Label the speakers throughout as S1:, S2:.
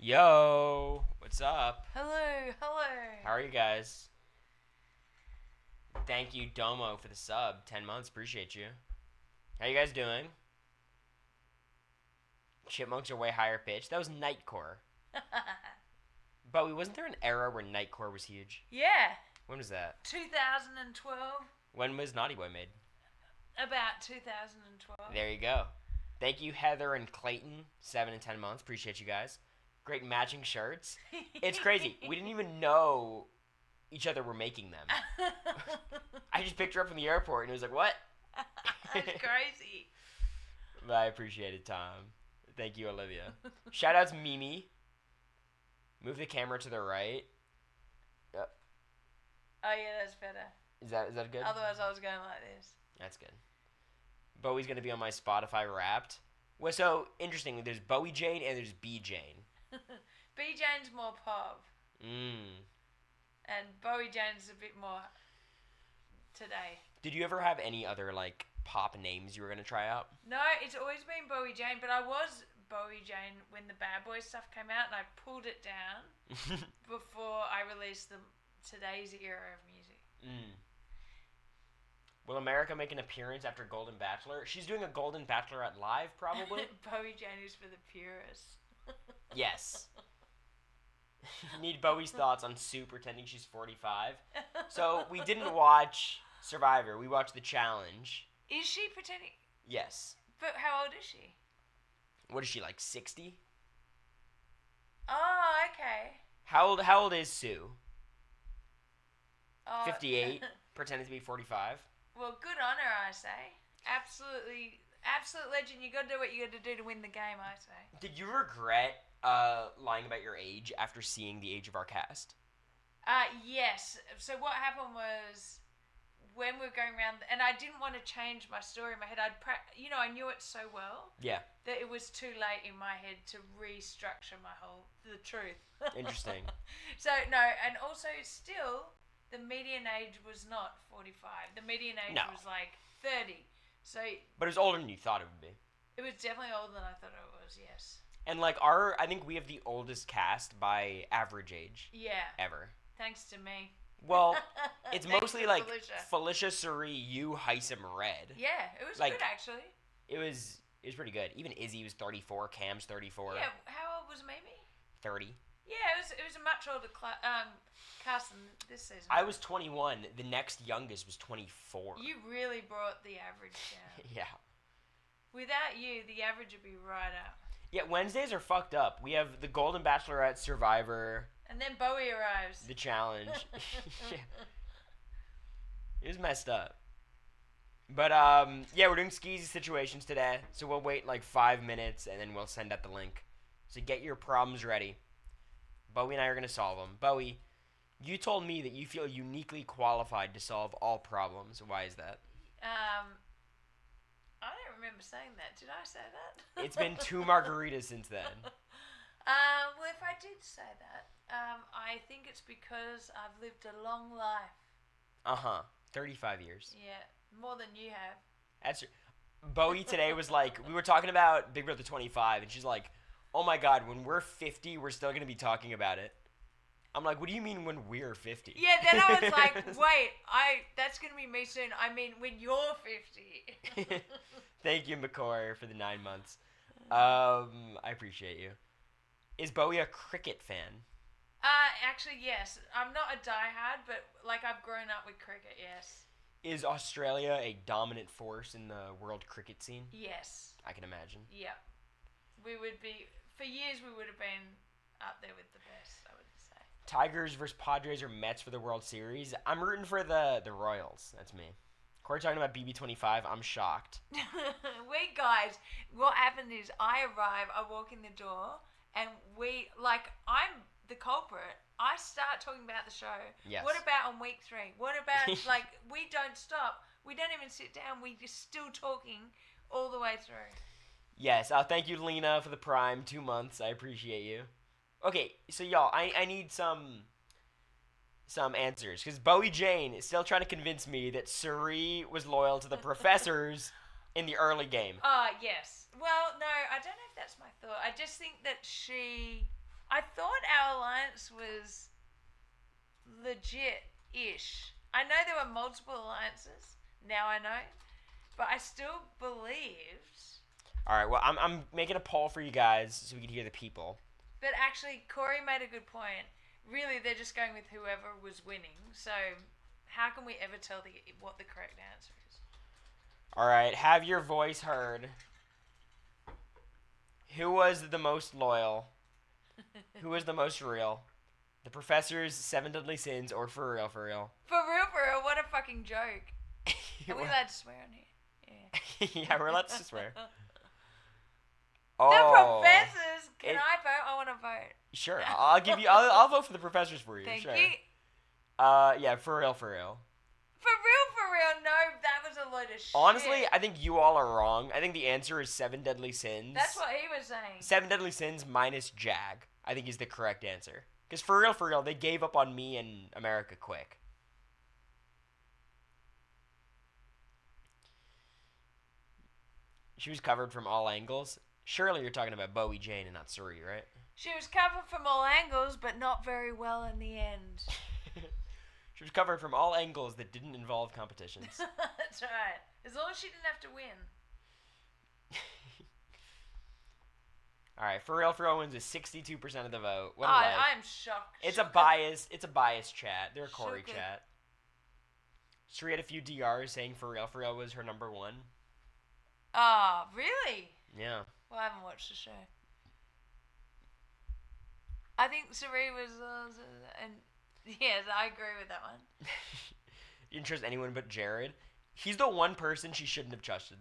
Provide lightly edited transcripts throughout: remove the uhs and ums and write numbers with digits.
S1: Yo, what's up?
S2: Hello.
S1: How are you guys? Thank you, Domo, for the sub. 10 months, appreciate you. How you guys doing? Chipmunks are way higher pitched. That was Nightcore. But wasn't there an era where Nightcore was huge?
S2: Yeah.
S1: When was that?
S2: 2012.
S1: When was Naughty Boy made?
S2: About 2012.
S1: There you go. Thank you, Heather and Clayton. 7 and 10 months. Appreciate you guys. Great matching shirts. It's crazy. We didn't even know each other were making them. I just picked her up from the airport and it was like, what?
S2: That's crazy.
S1: But I appreciate it, Tom. Thank you, Olivia. Shout out to Mimi. Move the camera to the right. Yep.
S2: Oh yeah, that's better.
S1: Is that good?
S2: Otherwise I was going like this.
S1: That's good. Bowie's going to be on my Spotify Wrapped. Well, so, interesting. There's Bowie Jane and there's B Jane.
S2: B Jane's more pop. And Bowie Jane's a bit more today.
S1: Did you ever have any other, like, pop names you were going to try out?
S2: No, it's always been Bowie Jane, but I was Bowie Jane when the Bad Boys stuff came out, and I pulled it down before I released today's era of music.
S1: Will America make an appearance after Golden Bachelor? She's doing a Golden Bachelorette live, probably.
S2: Bowie Jane is for the purists.
S1: Yes. Need Bowie's thoughts on Sue pretending she's 45. So, we didn't watch Survivor. We watched The Challenge.
S2: Is she pretending?
S1: Yes.
S2: But how old is she?
S1: What is she, like 60?
S2: Oh, okay.
S1: How old is Sue? 58.
S2: Oh.
S1: Pretending to be 45.
S2: Well, good on her, I say. Absolute legend. You got to do what you got to do to win the game, I say.
S1: Did you regret lying about your age after seeing the age of our cast?
S2: Yes. So what happened was when we were going around, and I didn't want to change my story in my head. I knew it so well.
S1: Yeah.
S2: That it was too late in my head to restructure the truth.
S1: Interesting.
S2: So no, and also still. The median age was not 45. The median age was like 30. So.
S1: But it was older than you thought it would be.
S2: It was definitely older than I thought it was. Yes.
S1: And like I think we have the oldest cast by average age.
S2: Yeah.
S1: Ever.
S2: Thanks to me.
S1: Well, it's mostly like
S2: Felicia,
S1: Suri, you, Heisem, Red.
S2: Yeah, it was
S1: like,
S2: good actually.
S1: It was pretty good. Even Izzy was 34. Cam's 34.
S2: Yeah. How old was Mimi?
S1: 30.
S2: Yeah, it was a much older cast than this season.
S1: I was 21. The next youngest was 24.
S2: You really brought the average down.
S1: Yeah.
S2: Without you, the average would be right up.
S1: Yeah, Wednesdays are fucked up. We have the Golden Bachelorette, Survivor.
S2: And then Bowie arrives.
S1: The Challenge. Yeah. It was messed up. But, yeah, we're doing skeezy situations today. So we'll wait like 5 minutes and then we'll send out the link. So get your problems ready. Bowie and I are going to solve them. Bowie, you told me that you feel uniquely qualified to solve all problems. Why is that?
S2: I don't remember saying that. Did I say that?
S1: It's been 2 margaritas since then.
S2: Well, if I did say that, I think it's because I've lived a long life.
S1: Uh-huh. 35 years.
S2: Yeah, more than you have.
S1: That's Bowie today was like, we were talking about Big Brother 25, and she's like, oh my god, when we're 50, we're still going to be talking about it. I'm like, what do you mean when we're 50?
S2: Yeah, then I was like, wait, that's going to be me soon. I mean, when you're 50.
S1: Thank you, McCoy, for the 9 months. I appreciate you. Is Bowie a cricket fan?
S2: Actually, yes. I'm not a diehard, but like I've grown up with cricket, yes.
S1: Is Australia a dominant force in the world cricket scene?
S2: Yes.
S1: I can imagine.
S2: Yeah. We would be... For years, we would have been up there with the best, I would say.
S1: Tigers versus Padres or Mets for the World Series? I'm rooting for the Royals. That's me. Corey talking about BB25. I'm shocked.
S2: Wait, guys. What happened is I arrive, I walk in the door, and I'm the culprit. I start talking about the show.
S1: Yes.
S2: What about on week 3? What about, we don't stop. We don't even sit down. We're just still talking all the way through.
S1: Yes, thank you, Lena, for the Prime 2 months. I appreciate you. Okay, so y'all, I need some answers because Bowie Jane is still trying to convince me that Suri was loyal to the professors in the early game.
S2: Yes. Well, no, I don't know if that's my thought. I just think that I thought our alliance was legit-ish. I know there were multiple alliances. Now I know. But I still believed.
S1: All right, well, I'm making a poll for you guys so we can hear the people.
S2: But actually, Cory made a good point. Really, they're just going with whoever was winning. So how can we ever tell what the correct answer is?
S1: All right, have your voice heard. Who was the most loyal? Who was the most real? The Professor's 7 Deadly Sins or For Real, For Real?
S2: For real, what a fucking joke. Are we allowed to swear on here? Yeah.
S1: Yeah, we're allowed to swear.
S2: The Professors! Can I vote? I want to vote.
S1: Sure, I'll give you. I'll vote for the Professors for you.
S2: Thank
S1: sure.
S2: you.
S1: Yeah, For Real, For Real.
S2: For real, no, that was a load of shit.
S1: Honestly, I think you all are wrong. I think the answer is 7 Deadly Sins.
S2: That's what he was saying.
S1: 7 Deadly Sins minus Jag, I think is the correct answer. Because For Real, they gave up on me and America quick. She was covered from all angles. Surely you're talking about Bowie Jane and not Suri, right?
S2: She was covered from all angles, but not very well in the end.
S1: She was covered from all angles that didn't involve competitions.
S2: That's right. As long as she didn't have to win.
S1: All right, For Real wins with 62% of the vote. What a
S2: Oh,
S1: life.
S2: I'm shocked.
S1: It's a biased chat. They're a Cory
S2: Shook it.
S1: chat. Suri had a few DRs saying For Real was her number one.
S2: Oh, really?
S1: Yeah.
S2: Well, I haven't watched the show. I think Suri was, and yes, I agree with that one.
S1: You didn't trust anyone but Jared. He's the one person she shouldn't have trusted.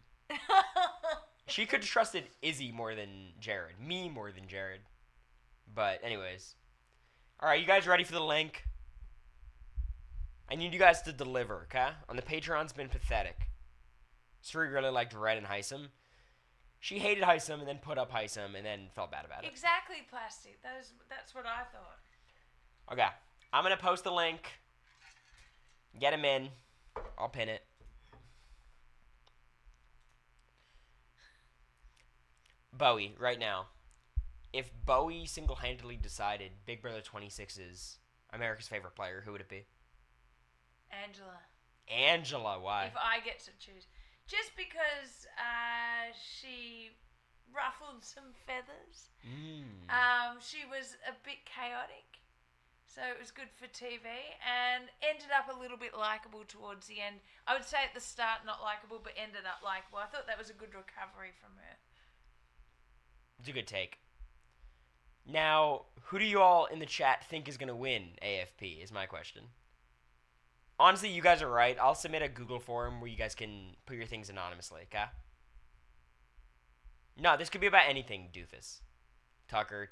S1: She could have trusted Izzy more than Jared. Me more than Jared. But anyways. Alright, you guys ready for the link? I need you guys to deliver, okay? On the Patreon's been pathetic. Suri really liked Red and Heisem. She hated Heisem and then put up Heisem and then felt bad about it.
S2: Exactly, plastic. That's what I thought.
S1: Okay. I'm going to post the link. Get him in. I'll pin it. Bowie, right now. If Bowie single-handedly decided Big Brother 26 is America's favorite player, who would it be?
S2: Angela.
S1: Angela, why?
S2: If I get to choose. Just because she ruffled some feathers. She was a bit chaotic. So it was good for TV and ended up a little bit likeable towards the end. I would say at the start not likeable, but ended up likeable. I thought that was a good recovery from her.
S1: It's a good take. Now, who do you all in the chat think is going to win AFP is my question. Honestly, you guys are right. I'll submit a Google form where you guys can put your things anonymously, okay? No, this could be about anything, doofus. Tucker.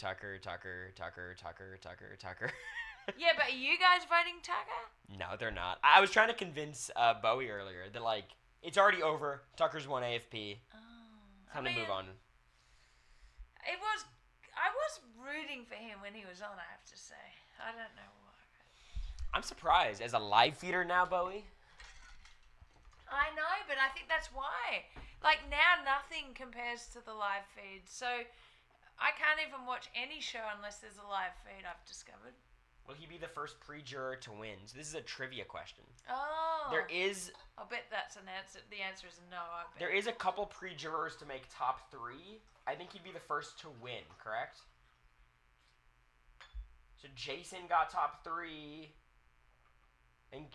S2: Yeah, but are you guys voting Tucker?
S1: No, they're not. I was trying to convince Bowie earlier that, like, it's already over. Tucker's won AFP. Time to move on.
S2: I was rooting for him when he was on, I have to say. I don't know why.
S1: I'm surprised. As a live feeder now, Bowie?
S2: I know, but I think that's why. Like, now nothing compares to the live feed. So, I can't even watch any show unless there's a live feed, I've discovered.
S1: Will he be the first pre-juror to win? So this is a trivia question.
S2: Oh.
S1: There is...
S2: I'll bet that's an answer. The answer is no, I bet.
S1: There is a couple pre-jurors to make top 3. I think he'd be the first to win, correct? So Jason got top 3. I think...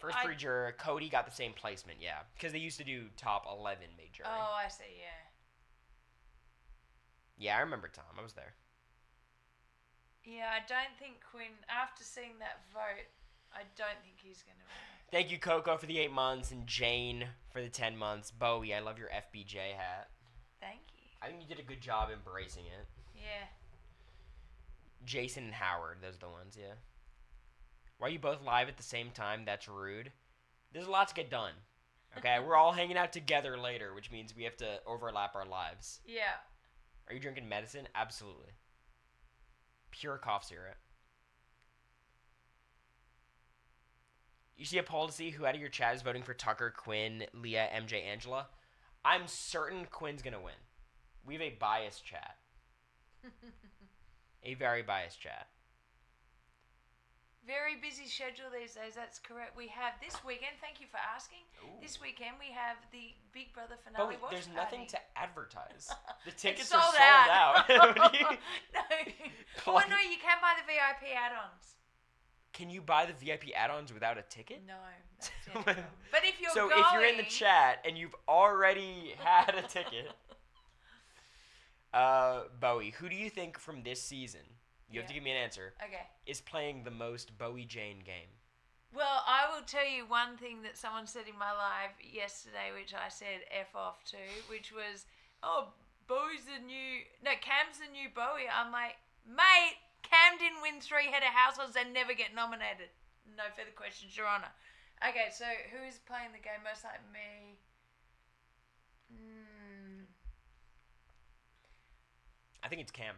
S1: First pre-juror, Cody got the same placement, yeah. Because they used to do top 11 made jury.
S2: Oh, I see, yeah.
S1: Yeah, I remember Tom. I was there.
S2: Yeah, I don't think Quinn, after seeing that vote, I don't think he's going to win.
S1: Thank you, Coco, for the 8 months, and Jane for the 10 months. Bowie, I love your FBJ hat.
S2: Thank you.
S1: I think you did a good job embracing it.
S2: Yeah.
S1: Jason and Howard, those are the ones, yeah. Why are you both live at the same time? That's rude. There's a lot to get done. Okay, we're all hanging out together later, which means we have to overlap our lives.
S2: Yeah.
S1: Are you drinking medicine? Absolutely. Pure cough syrup. You see a poll to see who out of your chat is voting for Tucker, Quinn, Leah, MJ, Angela? I'm certain Quinn's gonna win. We have a biased chat. A very biased chat.
S2: Very busy schedule these days, that's correct. We have this weekend, thank you for asking. Ooh. This weekend we have the Big Brother finale watch
S1: there's
S2: party.
S1: nothing to advertise. The tickets
S2: are
S1: sold out.
S2: No. Oh no, you can buy the VIP add-ons.
S1: Can you buy the VIP add-ons without a ticket?
S2: No. That's the but if you're
S1: So if you're in the chat and you've already had a ticket, Bowie, who do you think from this season, you have to give me an answer, is playing the most Bowie Jane game?
S2: Well, I will tell you one thing that someone said in my live yesterday, which I said F off to, which was, Cam's the new Bowie. I'm like, mate, Cam didn't win 3 head of households and never get nominated. No further questions, Your Honour. Okay, so who is playing the game most like me?
S1: I think it's Cam.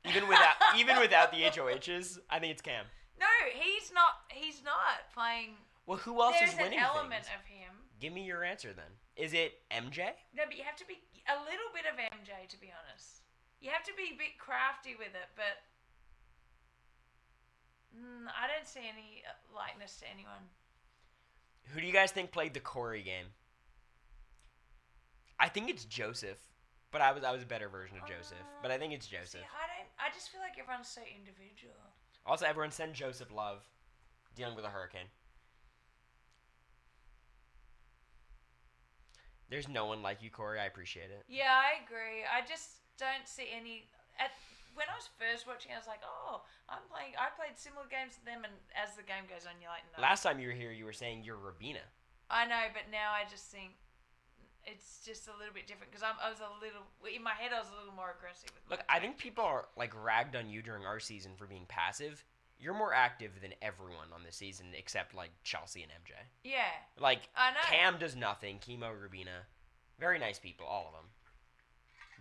S1: Even without the HOHs, I think it's Cam.
S2: No, he's not playing.
S1: Well, who else is winning?
S2: There's an element of him.
S1: Give me your answer then. Is it MJ?
S2: No, but you have to be a little bit of MJ, to be honest. You have to be a bit crafty with it, but I don't see any likeness to anyone.
S1: Who do you guys think played the Cory game? I think it's Joseph, but I was a better version of Joseph. But I think it's Joseph.
S2: See, I just feel like everyone's so individual.
S1: Also, everyone send Joseph love. Dealing with a hurricane. There's no one like you, Cory. I appreciate it.
S2: Yeah, I agree. I just don't see any. When I was first watching, I was like, I played similar games to them, and as the game goes on, you're like, no.
S1: Last time you were here, you were saying you're Rabina.
S2: I know, but now I just think it's just a little bit different, because I was a little, in my head, I was a little more aggressive.
S1: Look, I think people are, ragged on you during our season for being passive. You're more active than everyone on this season, except, Chelsea and MJ.
S2: Yeah.
S1: I know. Cam does nothing. Chemo, Rubina. Very nice people, all of them.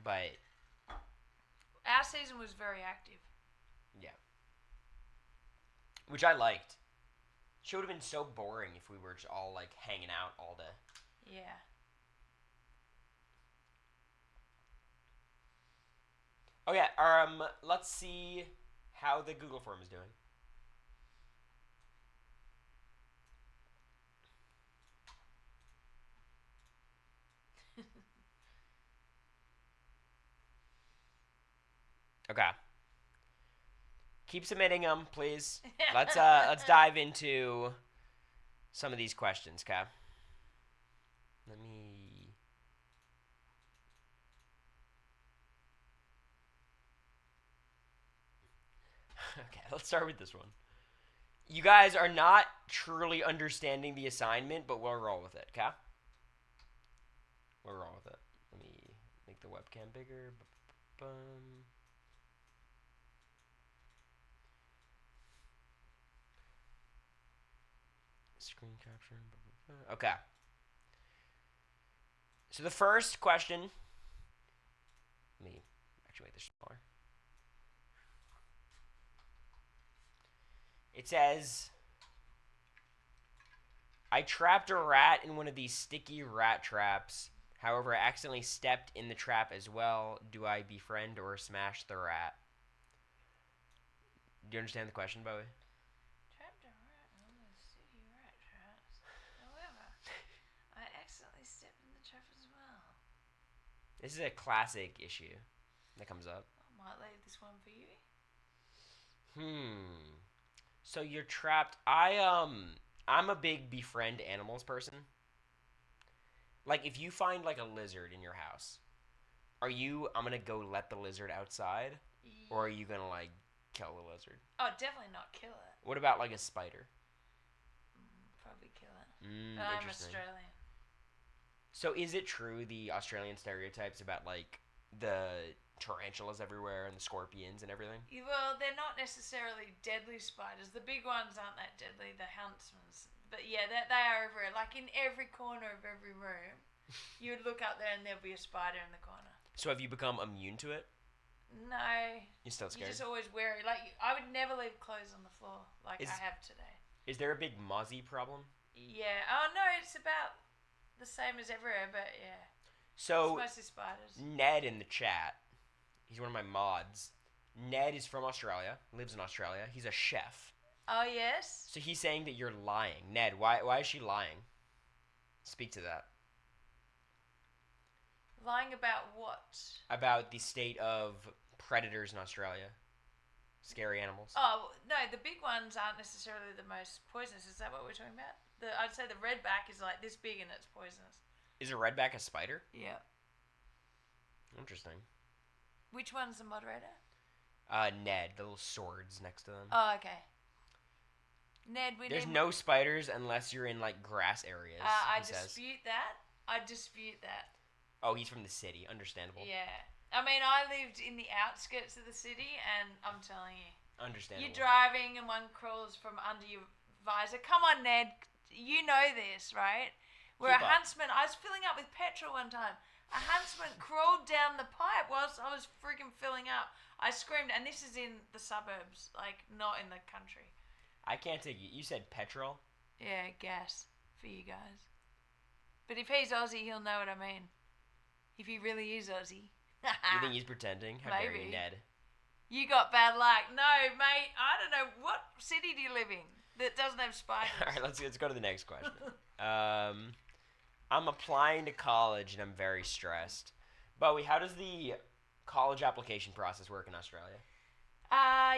S1: But
S2: our season was very active.
S1: Yeah. Which I liked. She would have been so boring if we were just all, hanging out all day.
S2: Yeah.
S1: Okay, let's see how the Google form is doing. Okay. Keep submitting them, please. Let's dive into some of these questions, okay? Let me. Okay, let's start with this one. You guys are not truly understanding the assignment, but we'll roll with it, okay? We'll roll with it. Let me make the webcam bigger. Screen capture. Okay. So the first question. Let me actually make this smaller. It says, I trapped a rat in one of these sticky rat traps. However, I accidentally stepped in the trap as well. Do I befriend or smash the rat? Do you understand the question, Bowie?
S2: Trapped a rat in one of the sticky rat traps. However, I accidentally stepped in the trap as well.
S1: This is a classic issue that comes up.
S2: I might leave this one for you.
S1: So you're trapped. I'm a big befriend animals person. If you find a lizard in your house, I'm gonna go let the lizard outside, or are you gonna kill the lizard?
S2: Oh, definitely not kill it.
S1: What about a spider?
S2: Probably kill it. But I'm Australian.
S1: So is it true the Australian stereotypes about the tarantulas everywhere and the scorpions and everything?
S2: Well, they're not necessarily deadly spiders. The big ones aren't that deadly, the huntsmans. But yeah, they are everywhere. In every corner of every room, you would look up there and there'll be a spider in the corner. So
S1: have you become immune to it?
S2: No.
S1: You're still scared?
S2: You're just always wary. I would never leave clothes on the floor I have today.
S1: Is there a big mozzie problem?
S2: Yeah. Oh, no, it's about the same as everywhere, but yeah.
S1: So,
S2: It's mostly spiders.
S1: Ned in the chat, he's one of my mods. Ned is from Australia, lives in Australia. He's a chef.
S2: Oh, yes?
S1: So he's saying that you're lying. Ned, why is she lying? Speak to that.
S2: Lying about what?
S1: About the state of predators in Australia. Scary animals.
S2: Oh, no, the big ones aren't necessarily the most poisonous. Is that what we're talking about? I'd say the redback is like this big and it's poisonous.
S1: Is a redback a spider?
S2: Yeah.
S1: Interesting.
S2: Which one's the moderator?
S1: Ned, the little swords next to them.
S2: Oh, okay. Ned,
S1: There's no spiders unless you're in, like, grass areas,
S2: I
S1: he says.
S2: dispute that. I dispute that.
S1: Oh, he's from the city. Understandable.
S2: Yeah. I mean, I lived in the outskirts of the city, and I'm telling you.
S1: Understandable.
S2: You're driving and one crawls from under your visor. Come on, Ned. You know this, right? Where a huntsman... I was filling up with petrol one time. A huntsman crawled down the pipe whilst I was freaking filling up. I screamed, and this is in the suburbs, like, not in the country.
S1: I can't take you. You said petrol?
S2: Yeah, gas for you guys. But if he's Aussie, he'll know what I mean. If he really is Aussie.
S1: You think he's pretending? How dare you, Ned?
S2: You got bad luck. No, mate, I don't know. What city do you live in that doesn't have spiders?
S1: All right, let's go to the next question. I'm applying to college, and I'm very stressed. Bowie, how does the college application process work in Australia?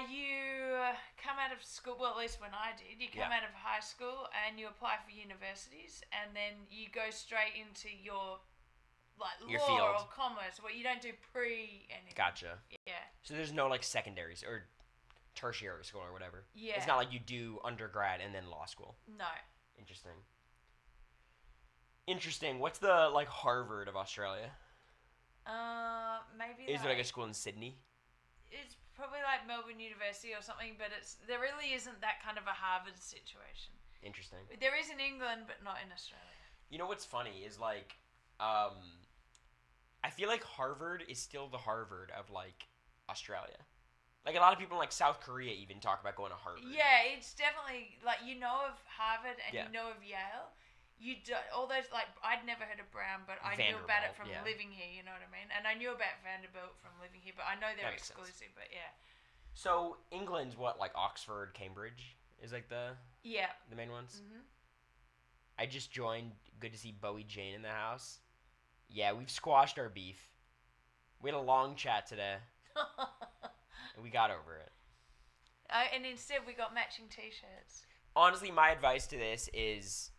S2: You come out of school, well, at least when I did, you come out of high school and you apply for universities, and then you go straight into your
S1: your
S2: law
S1: field.
S2: or commerce, where you don't do anything.
S1: Gotcha.
S2: Yeah.
S1: So there's no, like, secondaries or tertiary school or whatever.
S2: Yeah.
S1: It's not like you do undergrad and then law school.
S2: No.
S1: Interesting. What's the, like, Harvard of Australia?
S2: Maybe.
S1: Is there, like, a school in Sydney?
S2: It's probably like Melbourne University or something, but there really isn't that kind of a Harvard situation.
S1: Interesting.
S2: There is in England, but not in Australia.
S1: You know what's funny is, like, I feel like Harvard is still the Harvard of, like, Australia. Like, a lot of people in, like, South Korea even talk about going to Harvard.
S2: Yeah, it's definitely, like, you know of Harvard and you know of Yale. You do, all those, like, I'd never heard of Brown, but I knew about it from living here, you know what I mean? And I knew about Vanderbilt from living here, but I know they're exclusive, but yeah.
S1: So, England's what, like, Oxford, Cambridge is, like, the main ones?
S2: Mm-hmm.
S1: I just joined. Good to see Bowie Jane in the house. Yeah, we've squashed our beef. We had a long chat today. And we got over it.
S2: And instead we got matching t-shirts.
S1: Honestly, my advice to this is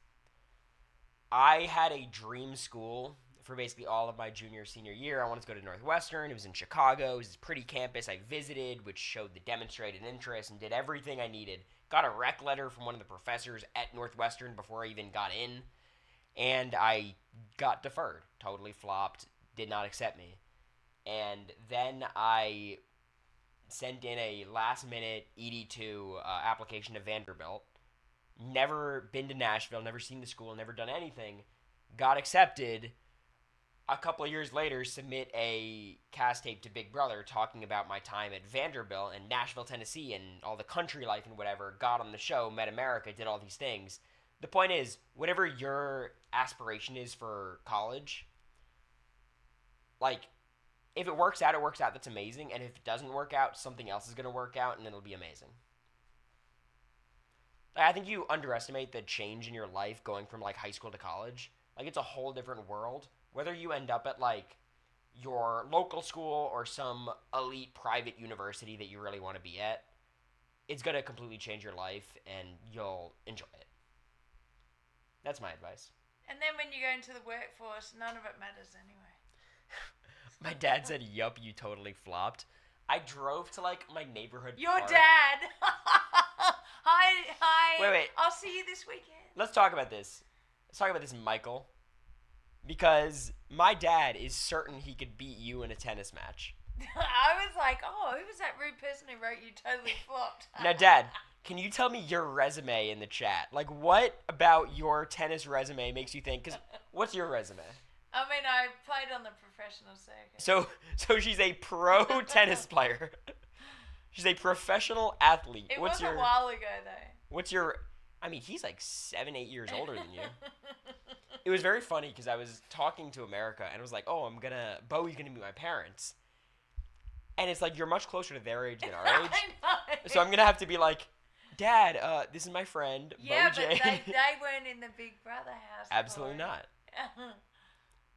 S1: I had a dream school for basically all of my junior, senior year. I wanted to go to Northwestern. It was in Chicago. It was this pretty campus I visited, which showed the demonstrated interest and did everything I needed. Got a rec letter from one of the professors at Northwestern before I even got in. And I got deferred. Totally flopped. Did not accept me. And then I sent in a last-minute ED2 application to Vanderbilt. Never been to Nashville, never seen the school, never done anything. Got accepted. A couple of years later, submit a cast tape to Big Brother talking about my time at Vanderbilt and Nashville, Tennessee, and all the country life and whatever. Got on the show, met America, did all these things. The point is, whatever your aspiration is for college, like, if it works out, it works out. That's amazing. And if it doesn't work out, something else is going to work out, and it'll be amazing. I think you underestimate the change in your life going from, like, high school to college. Like, it's a whole different world. Whether you end up at, like, your local school or some elite private university that you really want to be at, it's going to completely change your life, and you'll enjoy it. That's my advice.
S2: And then when you go into the workforce, none of it matters anyway.
S1: My dad said, yup, you totally flopped. I drove to, like, my neighborhood
S2: Your
S1: park.
S2: dad! Hi.
S1: Wait.
S2: I'll see you this weekend.
S1: Let's talk about this. Michael. Because my dad is certain he could beat you in a tennis match.
S2: I was like, oh, who was that rude person who wrote you totally flopped?
S1: Now, Dad, can you tell me your resume in the chat? Like, what about your tennis resume makes you think? Because what's your resume?
S2: I mean, I played on the professional circuit.
S1: So she's a pro tennis player. She's a professional athlete.
S2: It was a while ago, though.
S1: What's your... I mean, he's like 7-8 years older than you. It was very funny because I was talking to America and I was like, oh, Bowie's gonna meet my parents. And it's like, you're much closer to their age than our age.
S2: I know.
S1: So I'm going to have to be like, Dad, this is my friend,
S2: Yeah,
S1: Bowie
S2: but
S1: Jane.
S2: they weren't in the Big Brother house.
S1: Absolutely
S2: Corey.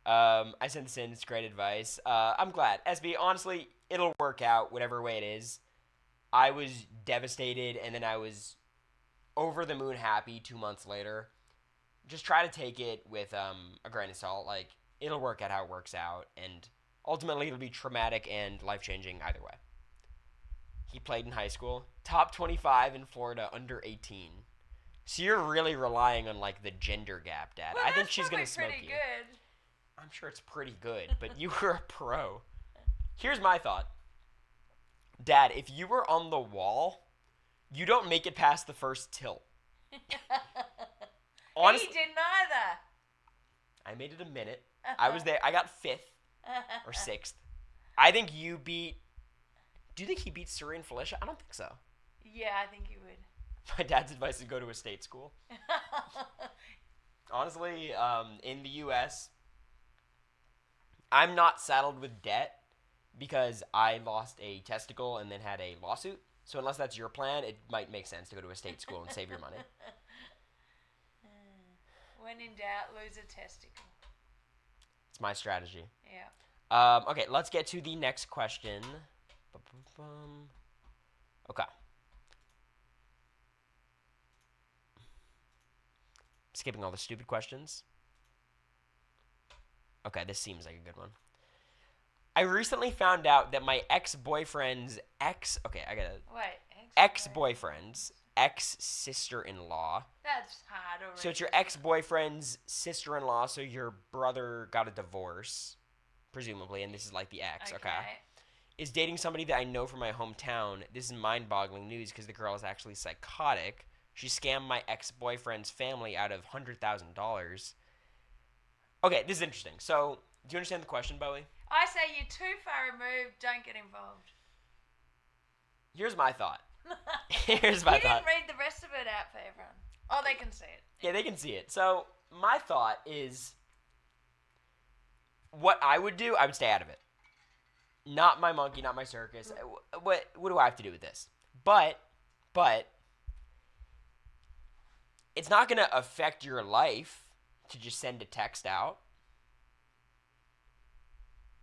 S1: not. I sent this in. It's great advice. I'm glad. SB, honestly, it'll work out whatever way it is. I was devastated, and then I was over the moon happy 2 months later. Just try to take it with a grain of salt. Like, it'll work out how it works out, and ultimately it'll be traumatic and life-changing either way. He played in high school. Top 25 in Florida, under 18. So you're really relying on, like, the gender gap, Dad.
S2: Well,
S1: I think she's going to smoke
S2: pretty
S1: you.
S2: Good.
S1: I'm sure it's pretty good, but you were a pro. Here's my thought. Dad, if you were on the wall, you don't make it past the first tilt. Honestly,
S2: He didn't either.
S1: I made it a minute. I was there. I got 5th or 6th. I think you beat... Do you think he beat Suri and Felicia? I don't think so.
S2: Yeah, I think you would.
S1: My dad's advice is go to a state school. Honestly, in the U.S., I'm not saddled with debt because I lost a testicle and then had a lawsuit. So unless that's your plan, it might make sense to go to a state school and save your money.
S2: When in doubt, lose a testicle.
S1: It's my strategy.
S2: Yeah.
S1: Okay, let's get to the next question. Okay. Skipping all the stupid questions. Okay, this seems like a good one. I recently found out that my ex-boyfriend's ex-boyfriend's ex-sister-in-law.
S2: That's hard already.
S1: So it's your ex-boyfriend's sister-in-law, so your brother got a divorce, presumably, and this is like the ex, okay? Is dating somebody that I know from my hometown. This is mind-boggling news because the girl is actually psychotic. She scammed my ex-boyfriend's family out of $100,000. Okay, this is interesting. So, do you understand the question, Bowie?
S2: I say you're too far removed, don't get involved.
S1: Here's my thought.
S2: You
S1: Here's my thought.
S2: didn't read the rest of it out for everyone. Oh, they can see it.
S1: Yeah, they can see it. So, my thought is, what I would do, I would stay out of it. Not my monkey, not my circus. What do I have to do with this? But, it's not going to affect your life to just send a text out.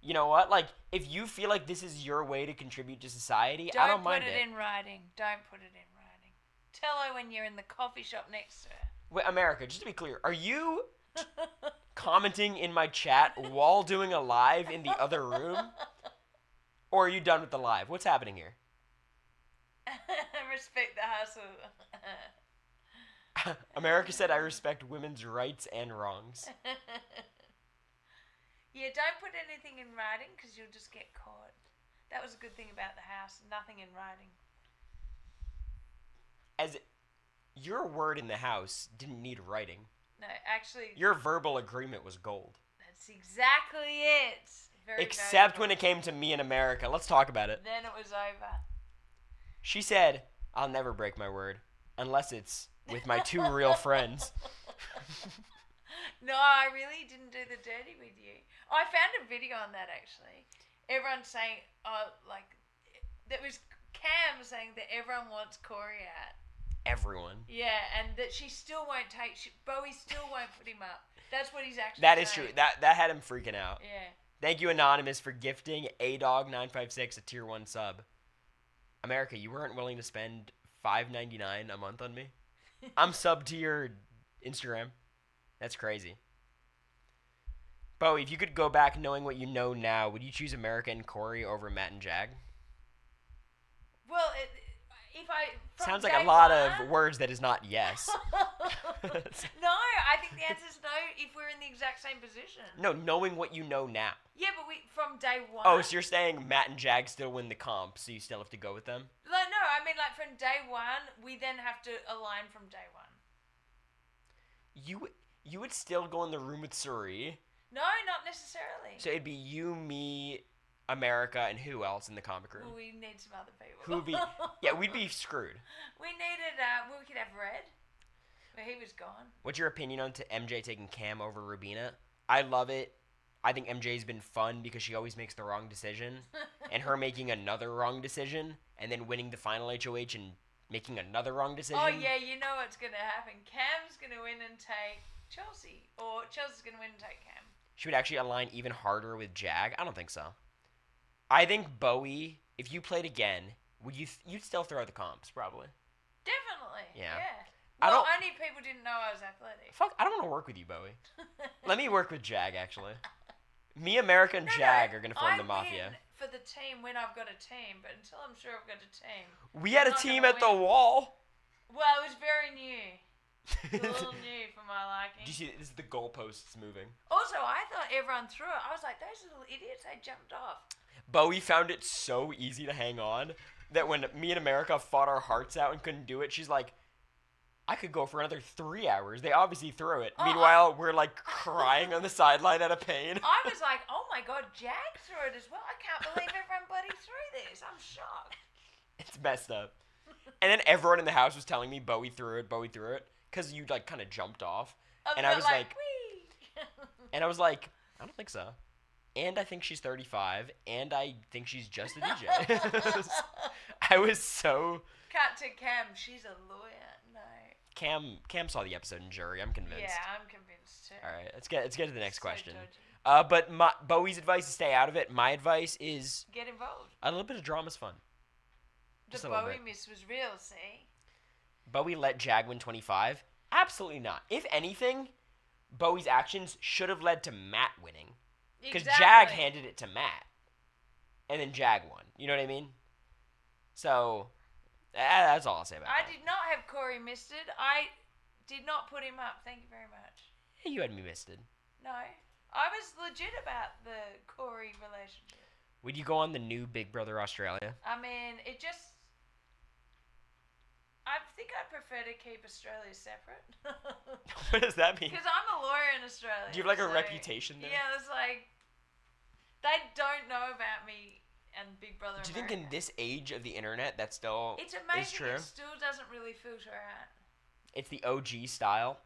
S1: You know what? Like, if you feel like this is your way to contribute to society, I don't mind it.
S2: Don't put it in writing. Don't put it in writing. Tell her when you're in the coffee shop next to her.
S1: Wait, America, just to be clear, are you commenting in my chat while doing a live in the other room? Or are you done with the live? What's happening here?
S2: Respect the hustle.
S1: America said I respect women's rights and wrongs.
S2: Yeah, don't put anything in writing because you'll just get caught. That was a good thing about the house. Nothing in writing.
S1: As your word in the house didn't need writing.
S2: No, actually...
S1: Your verbal agreement was gold.
S2: That's exactly it.
S1: Except when it came to me in America. Let's talk about it.
S2: Then it was over.
S1: She said, I'll never break my word. Unless it's with my 2 real friends.
S2: No, I really didn't do the dirty with you. I found a video on that, actually. Everyone's saying, that was Cam saying that everyone wants Cory out.
S1: Everyone.
S2: Yeah, and that she still won't Bowie still won't put him up. That's what he's actually
S1: That
S2: saying.
S1: is true. That had him freaking out.
S2: Yeah.
S1: Thank you, Anonymous, for gifting ADOG956 a tier 1 sub. America, you weren't willing to spend $5.99 a month on me? I'm sub to your Instagram. That's crazy. Bowie, if you could go back knowing what you know now, would you choose America and Cory over Matt and Jag?
S2: Well,
S1: Sounds like a lot of words that is not yes.
S2: No, I think the answer is no if we're in the exact same position.
S1: No, knowing what you know now.
S2: Yeah, but from day one.
S1: Oh, so you're saying Matt and Jag still win the comp, so you still have to go with them?
S2: No, I mean from day one, we then have to align from day one.
S1: You would still go in the room with Suri.
S2: No, not necessarily.
S1: So it'd be you, me, America, and who else in the comic room?
S2: Well, we need some other people.
S1: Who'd be? Yeah, we'd be screwed.
S2: We needed. We could have Red. But he was gone.
S1: What's your opinion on MJ taking Cam over Rubina? I love it. I think MJ's been fun because she always makes the wrong decision. And her making another wrong decision and then winning the final HOH and making another wrong decision.
S2: Oh, yeah, you know what's going to happen. Cam's going to win and take Chelsea. Or Chelsea's going to win and take Cam.
S1: She would actually align even harder with Jag? I don't think so. I think Bowie, if you played again, you'd still throw the comps, probably.
S2: Definitely. Yeah.
S1: Well,
S2: only people didn't know I was athletic.
S1: Fuck, I don't want to work with you, Bowie. Let me work with Jag, actually. Me, America, and Jag are going to form the Mafia.
S2: Win for the team when I've got a team, but until I'm sure I've got a team.
S1: We had a team at the wall.
S2: Well, it was very new. It's a little new for my liking.
S1: Do you see, this is the goalposts moving.
S2: Also, I thought everyone threw it. I was like, those little idiots, they jumped off.
S1: Bowie found it so easy to hang on that when me and America fought our hearts out and couldn't do it, she's like, I could go for another 3 hours. They obviously threw it. Meanwhile, we're like crying on the sideline out of pain.
S2: I was like, oh my God, Jag threw it as well. I can't believe everyone bloody threw this. I'm shocked.
S1: It's messed up. And then everyone in the house was telling me Bowie threw it. Because you like kind of jumped off. And I was like,
S2: wee.
S1: And I was like, I don't think so. And I think she's 35. And I think she's just a DJ. I was so...
S2: Cut to Cam. She's a lawyer. No.
S1: Cam saw the episode in Jury. I'm convinced.
S2: Yeah, I'm convinced too.
S1: All right, let's get to the next question.
S2: Dodgy.
S1: But Bowie's advice is stay out of it. My advice is
S2: get involved.
S1: A little bit of drama's fun.
S2: The Bowie miss was real. See.
S1: Bowie let Jag win 25. Absolutely not. If anything, Bowie's actions should have led to Matt winning. Because Jag handed it to Matt, and then Jag won. You know what I mean? So. That's all I'll say about that.
S2: I did not have Cory misted. I did not put him up. Thank you very much.
S1: Yeah, you had me misted.
S2: No. I was legit about the Cory relationship.
S1: Would you go on the new Big Brother Australia?
S2: I mean, it just... I think I'd prefer to keep Australia separate.
S1: What does that mean?
S2: Because I'm a lawyer in Australia.
S1: Do you have like a reputation there?
S2: Yeah, it's like... They don't know about me and Big Brother
S1: Do you
S2: America.
S1: think in this age of the internet that still
S2: it's amazing
S1: is true?
S2: It still doesn't really filter out.
S1: It's the OG style.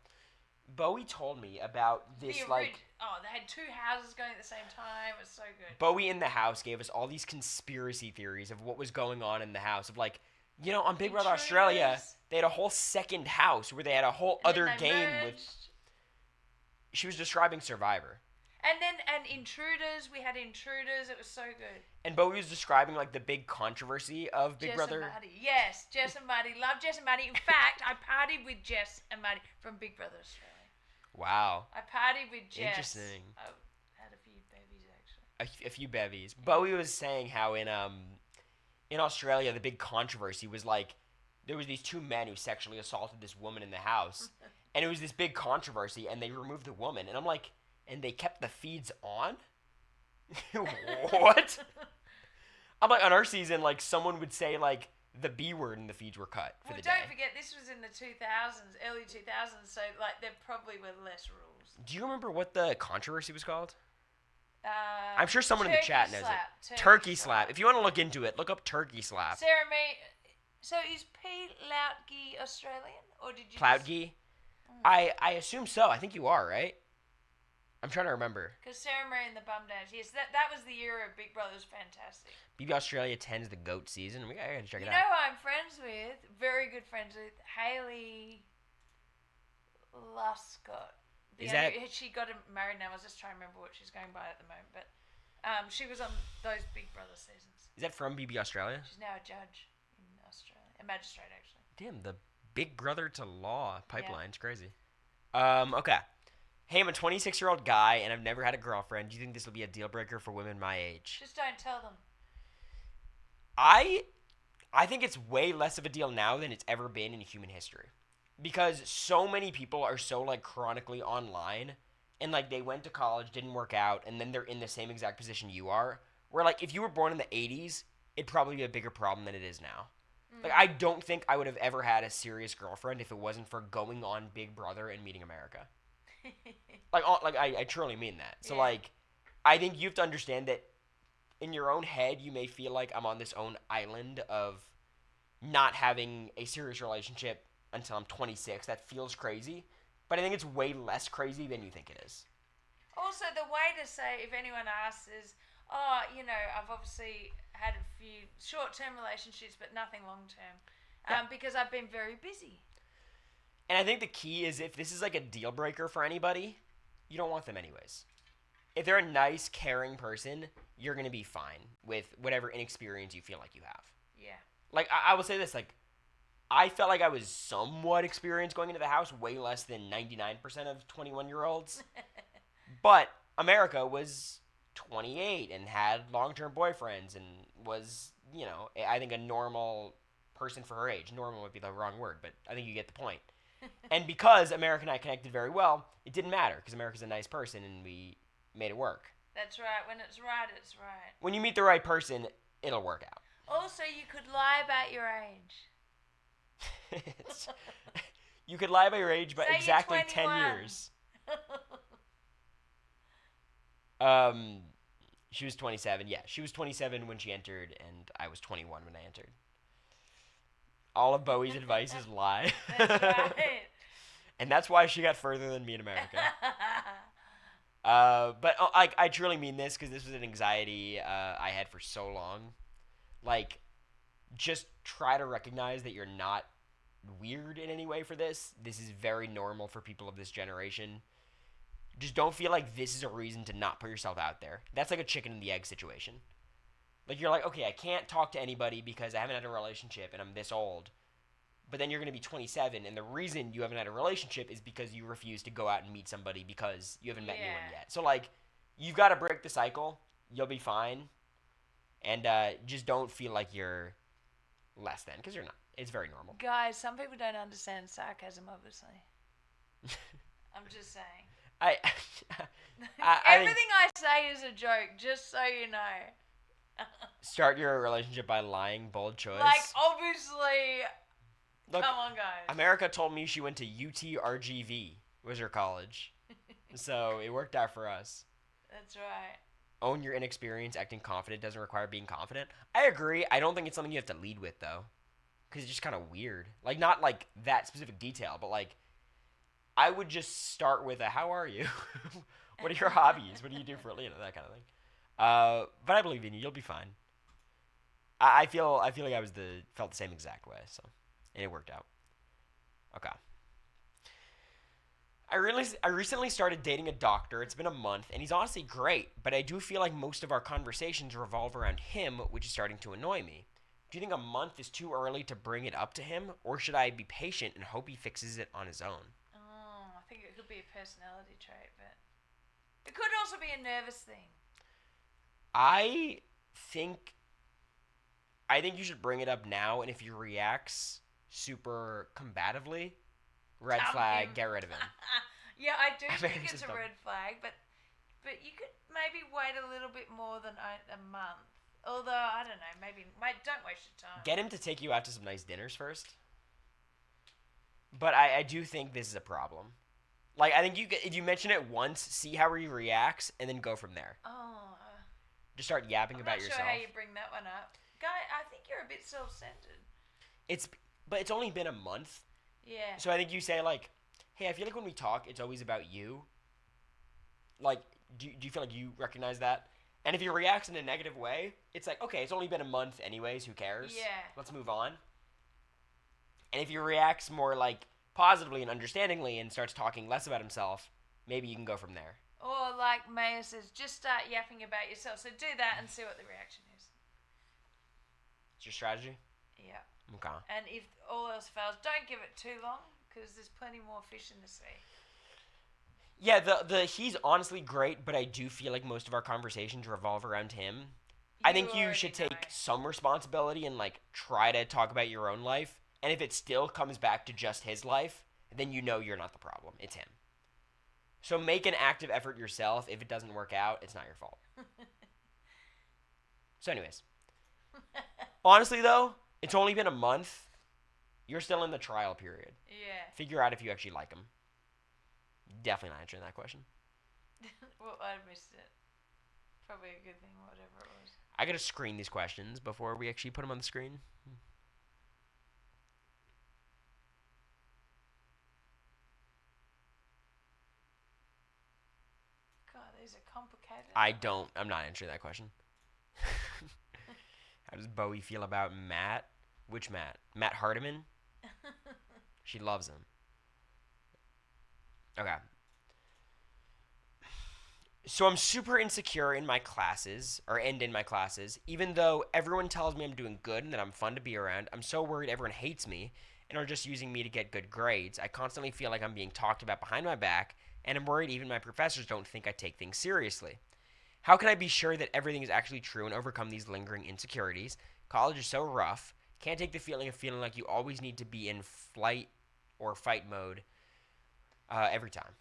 S1: Bowie told me about this they
S2: had two houses going at the same time. It was so good.
S1: Bowie in the house gave us all these conspiracy theories of what was going on in the house. Of like, on Big Brother Australia, they had a whole second house where they had a whole other game with... She was describing Survivor.
S2: And Intruders, we had Intruders. It was so good.
S1: And Bowie was describing like the big controversy of Big Brother.
S2: Jess and Marty. Yes, Jess and Marty. Love Jess and Marty. In fact, I partied with Jess and Marty from Big Brother Australia.
S1: Wow.
S2: I partied with Jess.
S1: Interesting.
S2: I had a few bevies actually.
S1: A few bevies. Bowie was saying how in Australia the big controversy was like there was these two men who sexually assaulted this woman in the house, and it was this big controversy, and they removed the woman, and I'm like. And they kept the feeds on? What? I'm like, on our season, like, someone would say, like, the B word and the feeds were cut for the day.
S2: Don't forget, this was in the 2000s, early 2000s, so, like, there probably were less rules.
S1: Do you remember what the controversy was called? I'm sure someone in the chat knows it.
S2: Turkey
S1: slap. If you want to look into it, look up turkey slap.
S2: Sarah May, so is Pete Loutge Australian? Or did you
S1: Loutge? I assume so. I think you are, right? I'm trying to remember.
S2: Because Sarah Marie and the Bum Dash. Yes, that was the era of Big Brother. It was fantastic.
S1: BB Australia 10 is the GOAT season. We gotta check it out.
S2: You know who I'm friends with? Very good friends with? Hayley Luscott. She got married now. I was just trying to remember what she's going by at the moment. But she was on those Big Brother seasons.
S1: Is that from BB Australia?
S2: She's now a judge in Australia. A magistrate, actually.
S1: Damn, the Big Brother to law pipeline's crazy. Okay. Hey, I'm a 26-year-old guy, and I've never had a girlfriend. Do you think this will be a deal breaker for women my age?
S2: Just don't tell them.
S1: I think it's way less of a deal now than it's ever been in human history. Because so many people are so, like, chronically online, and, like, they went to college, didn't work out, and then they're in the same exact position you are. Where, like, if you were born in the 80s, it'd probably be a bigger problem than it is now. Like, I don't think I would have ever had a serious girlfriend if it wasn't for going on Big Brother and meeting America. I truly mean that. So, like, I think you have to understand that in your own head, you may feel like I'm on this own island of not having a serious relationship until I'm 26. That feels crazy, but I think it's way less crazy than you think it is.
S2: Also, the way to say, if anyone asks, is, oh, I've obviously had a few short-term relationships, but nothing long-term, because I've been very busy.
S1: And I think the key is if this is like a deal breaker for anybody, you don't want them anyways. If they're a nice, caring person, you're going to be fine with whatever inexperience you feel like you have.
S2: Yeah.
S1: Like, I will say this, like, I felt like I was somewhat experienced going into the house, way less than 99% of 21-year-olds. But America was 28 and had long-term boyfriends and was, I think a normal person for her age. Normal would be the wrong word, but I think you get the point. And because America and I connected very well, it didn't matter because America's a nice person and we made it work.
S2: That's right. When it's right, it's right.
S1: When you meet the right person, it'll work out.
S2: Also, you could lie about your age.
S1: You could lie about your age by
S2: Say
S1: exactly
S2: you're
S1: 10
S2: 21.
S1: years. She was 27. Yeah, she was 27 when she entered, and I was 21 when I entered. All of Bowie's advice is lie.
S2: That's right.
S1: And that's why she got further than me in America. But I truly mean this because this was an anxiety I had for so long. Like, just try to recognize that you're not weird in any way for this. This is very normal for people of this generation. Just don't feel like this is a reason to not put yourself out there. That's like a chicken and the egg situation. Like, you're like, okay, I can't talk to anybody because I haven't had a relationship and I'm this old. But then you're going to be 27, and the reason you haven't had a relationship is because you refuse to go out and meet somebody because you haven't met anyone yet. So, like, you've got to break the cycle. You'll be fine. And just don't feel like you're less than, because you're not. It's very normal.
S2: Guys, some people don't understand sarcasm, obviously. I'm just saying. Everything I say is a joke, just so you know.
S1: Start your relationship by lying, bold choice.
S2: Like, obviously,
S1: Look,
S2: come on, guys.
S1: America told me she went to UTRGV, was her college. So it worked out for us.
S2: That's right.
S1: Own your inexperience. Acting confident doesn't require being confident. I agree. I don't think it's something you have to lead with, though. Because it's just kind of weird. Like, not like that specific detail, but like, I would just start with a, how are you? What are your hobbies? What do you do for, that kind of thing. But I believe in you. You'll be fine. I feel like I felt the same exact way, so, and it worked out. Okay. I recently started dating a doctor. It's been a month, and he's honestly great, but I do feel like most of our conversations revolve around him, which is starting to annoy me. Do you think a month is too early to bring it up to him, or should I be patient and hope he fixes it on his own?
S2: Oh, I think it could be a personality trait, but it could also be a nervous thing.
S1: I think you should bring it up now, and if he reacts super combatively, red flag, get rid of him.
S2: Yeah, I do think it's a red flag, but you could maybe wait a little bit more than a month. Although, I don't know, maybe don't waste your time.
S1: Get him to take you out to some nice dinners first. But I do think this is a problem. Like, I think if you mention it once, see how he reacts, and then go from there.
S2: Oh.
S1: Just start yapping about yourself.
S2: I'm not sure how you bring that one up. Guy, I think you're a bit self-centered.
S1: But it's only been a month.
S2: Yeah.
S1: So I think you say, like, hey, I feel like when we talk, it's always about you. Like, do you feel like you recognize that? And if he reacts in a negative way, it's like, okay, it's only been a month anyways, who cares?
S2: Yeah.
S1: Let's move on. And if he reacts more, like, positively and understandingly and starts talking less about himself, maybe you can go from there.
S2: Or like Maya says, just start yapping about yourself. So do that and see what the reaction is.
S1: It's your strategy?
S2: Yeah.
S1: Okay.
S2: And if all else fails, don't give it too long because there's plenty more fish in the sea.
S1: Yeah, he's honestly great, but I do feel like most of our conversations revolve around him. I think you should take some responsibility and, like, try to talk about your own life. And if it still comes back to just his life, then you know you're not the problem. It's him. So make an active effort yourself. If it doesn't work out, it's not your fault. So anyways. Honestly, though, it's only been a month. You're still in the trial period.
S2: Yeah.
S1: Figure out if you actually like him. Definitely not answering that question.
S2: Well, I missed it. Probably a good thing, whatever it was.
S1: I gotta screen these questions before we actually put them on the screen.
S2: These are complicated.
S1: I'm not answering that question. How does Bowie feel about Matt? Which Matt? Matt Hardiman? She loves him. Okay. So I'm super insecure in my classes, even though everyone tells me I'm doing good and that I'm fun to be around. I'm so worried everyone hates me and are just using me to get good grades. I constantly feel like I'm being talked about behind my back, and I'm worried even my professors don't think I take things seriously. How can I be sure that everything is actually true and overcome these lingering insecurities? College is so rough. Can't take the feeling of feeling like you always need to be in flight or fight mode every time.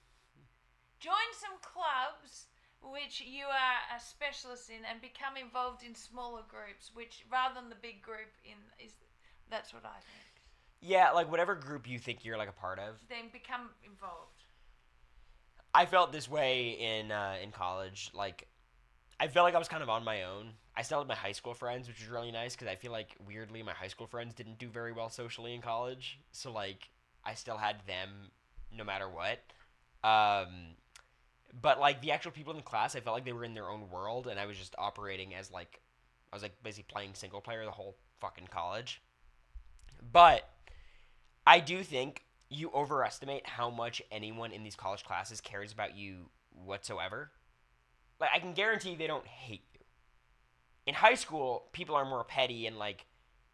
S2: Join some clubs which you are a specialist in and become involved in smaller groups, which rather than the big group that's what I think.
S1: Yeah, like whatever group you think you're like a part of.
S2: Then become involved.
S1: I felt this way in college. Like, I felt like I was kind of on my own. I still had my high school friends, which was really nice because I feel like weirdly my high school friends didn't do very well socially in college. So like I still had them no matter what. But like the actual people in the class, I felt like they were in their own world, and I was just operating as like I was like basically playing single player the whole fucking college. But I do think you overestimate how much anyone in these college classes cares about you whatsoever. Like, I can guarantee they don't hate you. In high school, people are more petty and, like,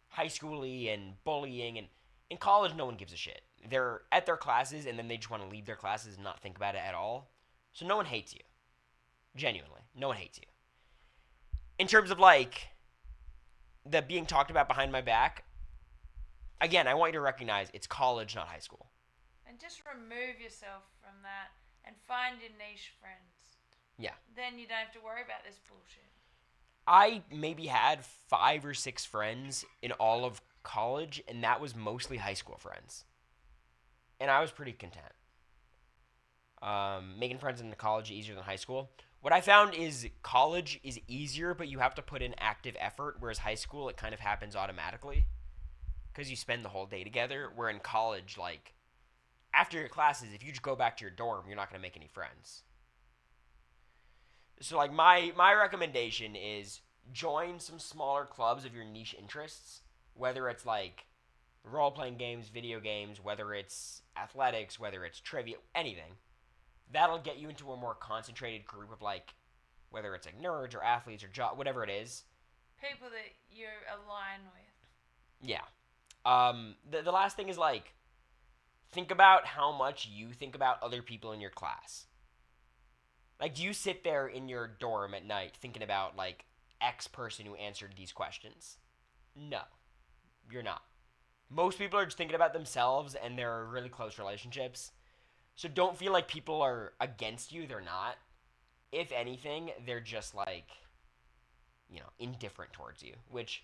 S1: high schooly and bullying. And in college, no one gives a shit. They're at their classes, and then they just want to leave their classes and not think about it at all. So no one hates you. Genuinely. No one hates you. In terms of, like, the being talked about behind my back, again, I want you to recognize it's college, not high school.
S2: And just remove yourself from that and find your niche friends.
S1: Yeah.
S2: Then you don't have to worry about this bullshit.
S1: I maybe had 5 or 6 friends in all of college, and that was mostly high school friends. And I was pretty content. Making friends in college is easier than high school. What I found is college is easier, but you have to put in active effort, whereas high school, it kind of happens automatically. Because you spend the whole day together, where in college, like, after your classes, if you just go back to your dorm, you're not going to make any friends. So, like, my recommendation is join some smaller clubs of your niche interests, whether it's, like, role-playing games, video games, whether it's athletics, whether it's trivia, anything. That'll get you into a more concentrated group of, like, whether it's, like, nerds or athletes or whatever it is.
S2: People that you align with.
S1: Yeah. The last thing is, like, think about how much you think about other people in your class. Like, do you sit there in your dorm at night thinking about, like, X person who answered these questions? No. You're not. Most people are just thinking about themselves and their really close relationships. So don't feel like people are against you. They're not. If anything, they're just, like, you know, indifferent towards you, which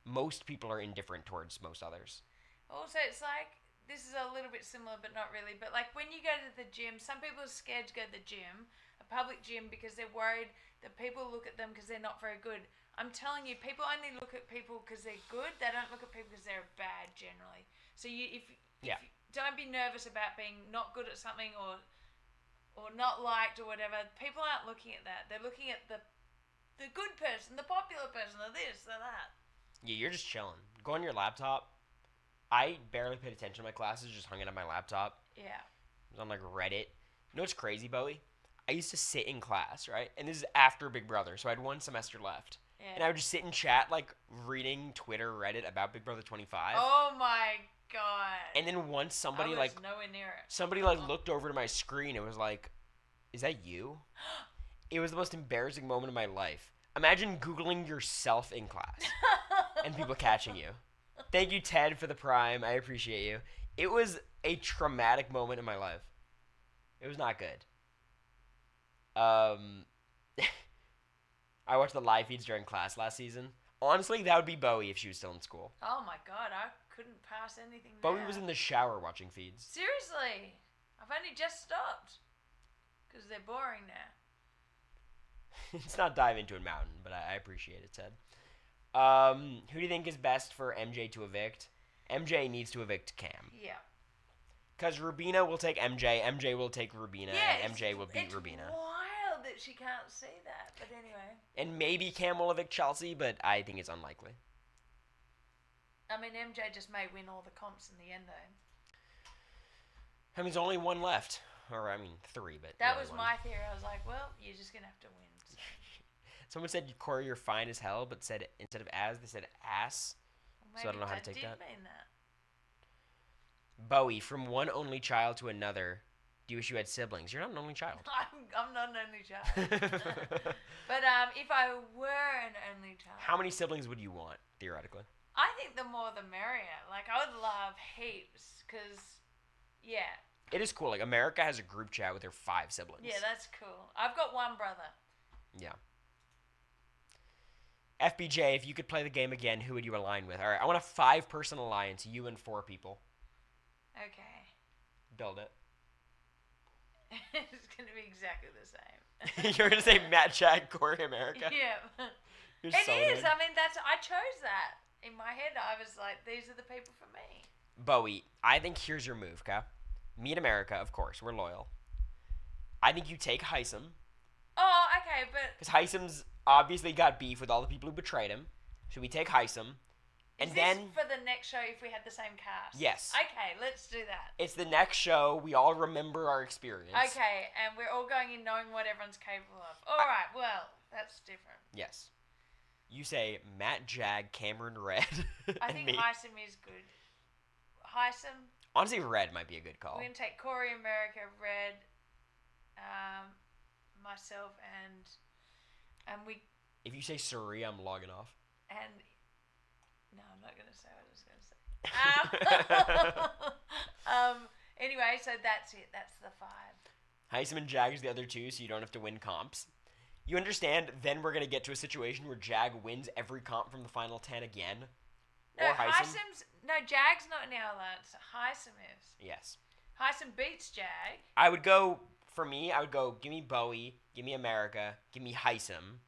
S1: most people are indifferent towards most others.
S2: Also, it's like, this is a little bit similar, but not really. But, like, when you go to the gym, some people are scared to go to the gym, a public gym, because they're worried that people look at them because they're not very good. I'm telling you, people only look at people because they're good. They don't look at people because they're bad, generally. So if you don't be nervous about being not good at something or not liked or whatever. People aren't looking at that. They're looking at the good person, the popular person, or this, or that.
S1: Yeah, you're just chilling. Go on your laptop. I barely paid attention to my classes, just hung it on my laptop.
S2: Yeah.
S1: I was on, like, Reddit. You know what's crazy, Bowie? I used to sit in class, right? And this is after Big Brother, so I had 1 semester left. Yeah. And I would just sit in chat, like, reading Twitter, Reddit about Big Brother 25.
S2: Oh, my God.
S1: And then once somebody,
S2: I was
S1: like...
S2: nowhere near it.
S1: Somebody, like, looked over to my screen and was like, is that you? It was the most embarrassing moment of my life. Imagine Googling yourself in class and people catching you. Thank you, Ted, for the Prime. I appreciate you. It was a traumatic moment in my life. It was not good. I watched the live feeds during class last season. Honestly, that would be Bowie if she was still in school.
S2: Oh my God, I couldn't pass anything
S1: Bowie
S2: now.
S1: was in the shower watching feeds.
S2: Seriously? I've only just stopped. Because they're boring now.
S1: Let's not dive into a mountain, but I appreciate it, Ted. Who do you think is best for MJ to evict? MJ needs to evict Cam.
S2: Yeah. Because
S1: Rubina will take MJ will take Rubina, and MJ will beat Rubina.
S2: Wild odd that she can't see that, but anyway.
S1: And maybe Cam will evict Chelsea, but I think it's unlikely.
S2: I mean, MJ just may win all the comps in the end, though.
S1: I mean, there's only one left. Or, I mean, 3, but...
S2: That
S1: really
S2: was
S1: one.
S2: my theory. I was like, well, you're just going to have to win. So.
S1: Someone said, Cory, you're fine as hell, but said instead of as, they said ass.
S2: Well,
S1: so I don't know how to take that.
S2: Mean that.
S1: Bowie, from one only child to another, do you wish you had siblings? You're not an only child.
S2: I'm not an only child. But if I were an only child...
S1: How many siblings would you want, theoretically?
S2: I think the more the merrier. Like, I would love heaps, because, yeah.
S1: It is cool. Like, America has a group chat with her 5 siblings.
S2: Yeah, that's cool. I've got one brother.
S1: Yeah. FBJ, if you could play the game again, who would you align with? All right, I want a 5-person alliance, you and 4 people.
S2: Okay.
S1: Build it.
S2: It's going to be exactly the same.
S1: You're going to say Matt, Chad, Cory, America?
S2: Yeah.
S1: You're
S2: It
S1: so
S2: is.
S1: good.
S2: I mean, I chose that. In my head, I was like, these are the people for me.
S1: Bowie, I think here's your move, okay? Me and America, of course. We're loyal. I think you take Heisem.
S2: Oh, okay, but...
S1: Because Heisem's obviously got beef with all the people who betrayed him. So we take Heisem. And
S2: is
S1: then...
S2: this for the next show if we had the same cast?
S1: Yes.
S2: Okay, let's do that.
S1: It's the next show. We all remember our experience.
S2: Okay, and we're all going in knowing what everyone's capable of. All right, well, that's different.
S1: Yes. You say Matt, Jag, Cameron, Red,
S2: I
S1: and
S2: think
S1: me.
S2: Heisem is good. Heisem.
S1: Honestly, Red might be a good call.
S2: We're going to take Cory, America, Red, myself, and we...
S1: If you say Surrey, I'm logging off.
S2: And... No, I'm not going to say what I was going to say. Anyway, so that's it. That's the 5.
S1: Heisem and Jag is the other 2, so you don't have to win comps. You understand, then we're going to get to a situation where Jag wins every comp from the final 10 again.
S2: No,
S1: Or Heisem.
S2: Jag's not in our alliance. Heisem is.
S1: Yes.
S2: Heisem beats Jag.
S1: I would go, for me, give me Bowie, give me America, give me Heisem.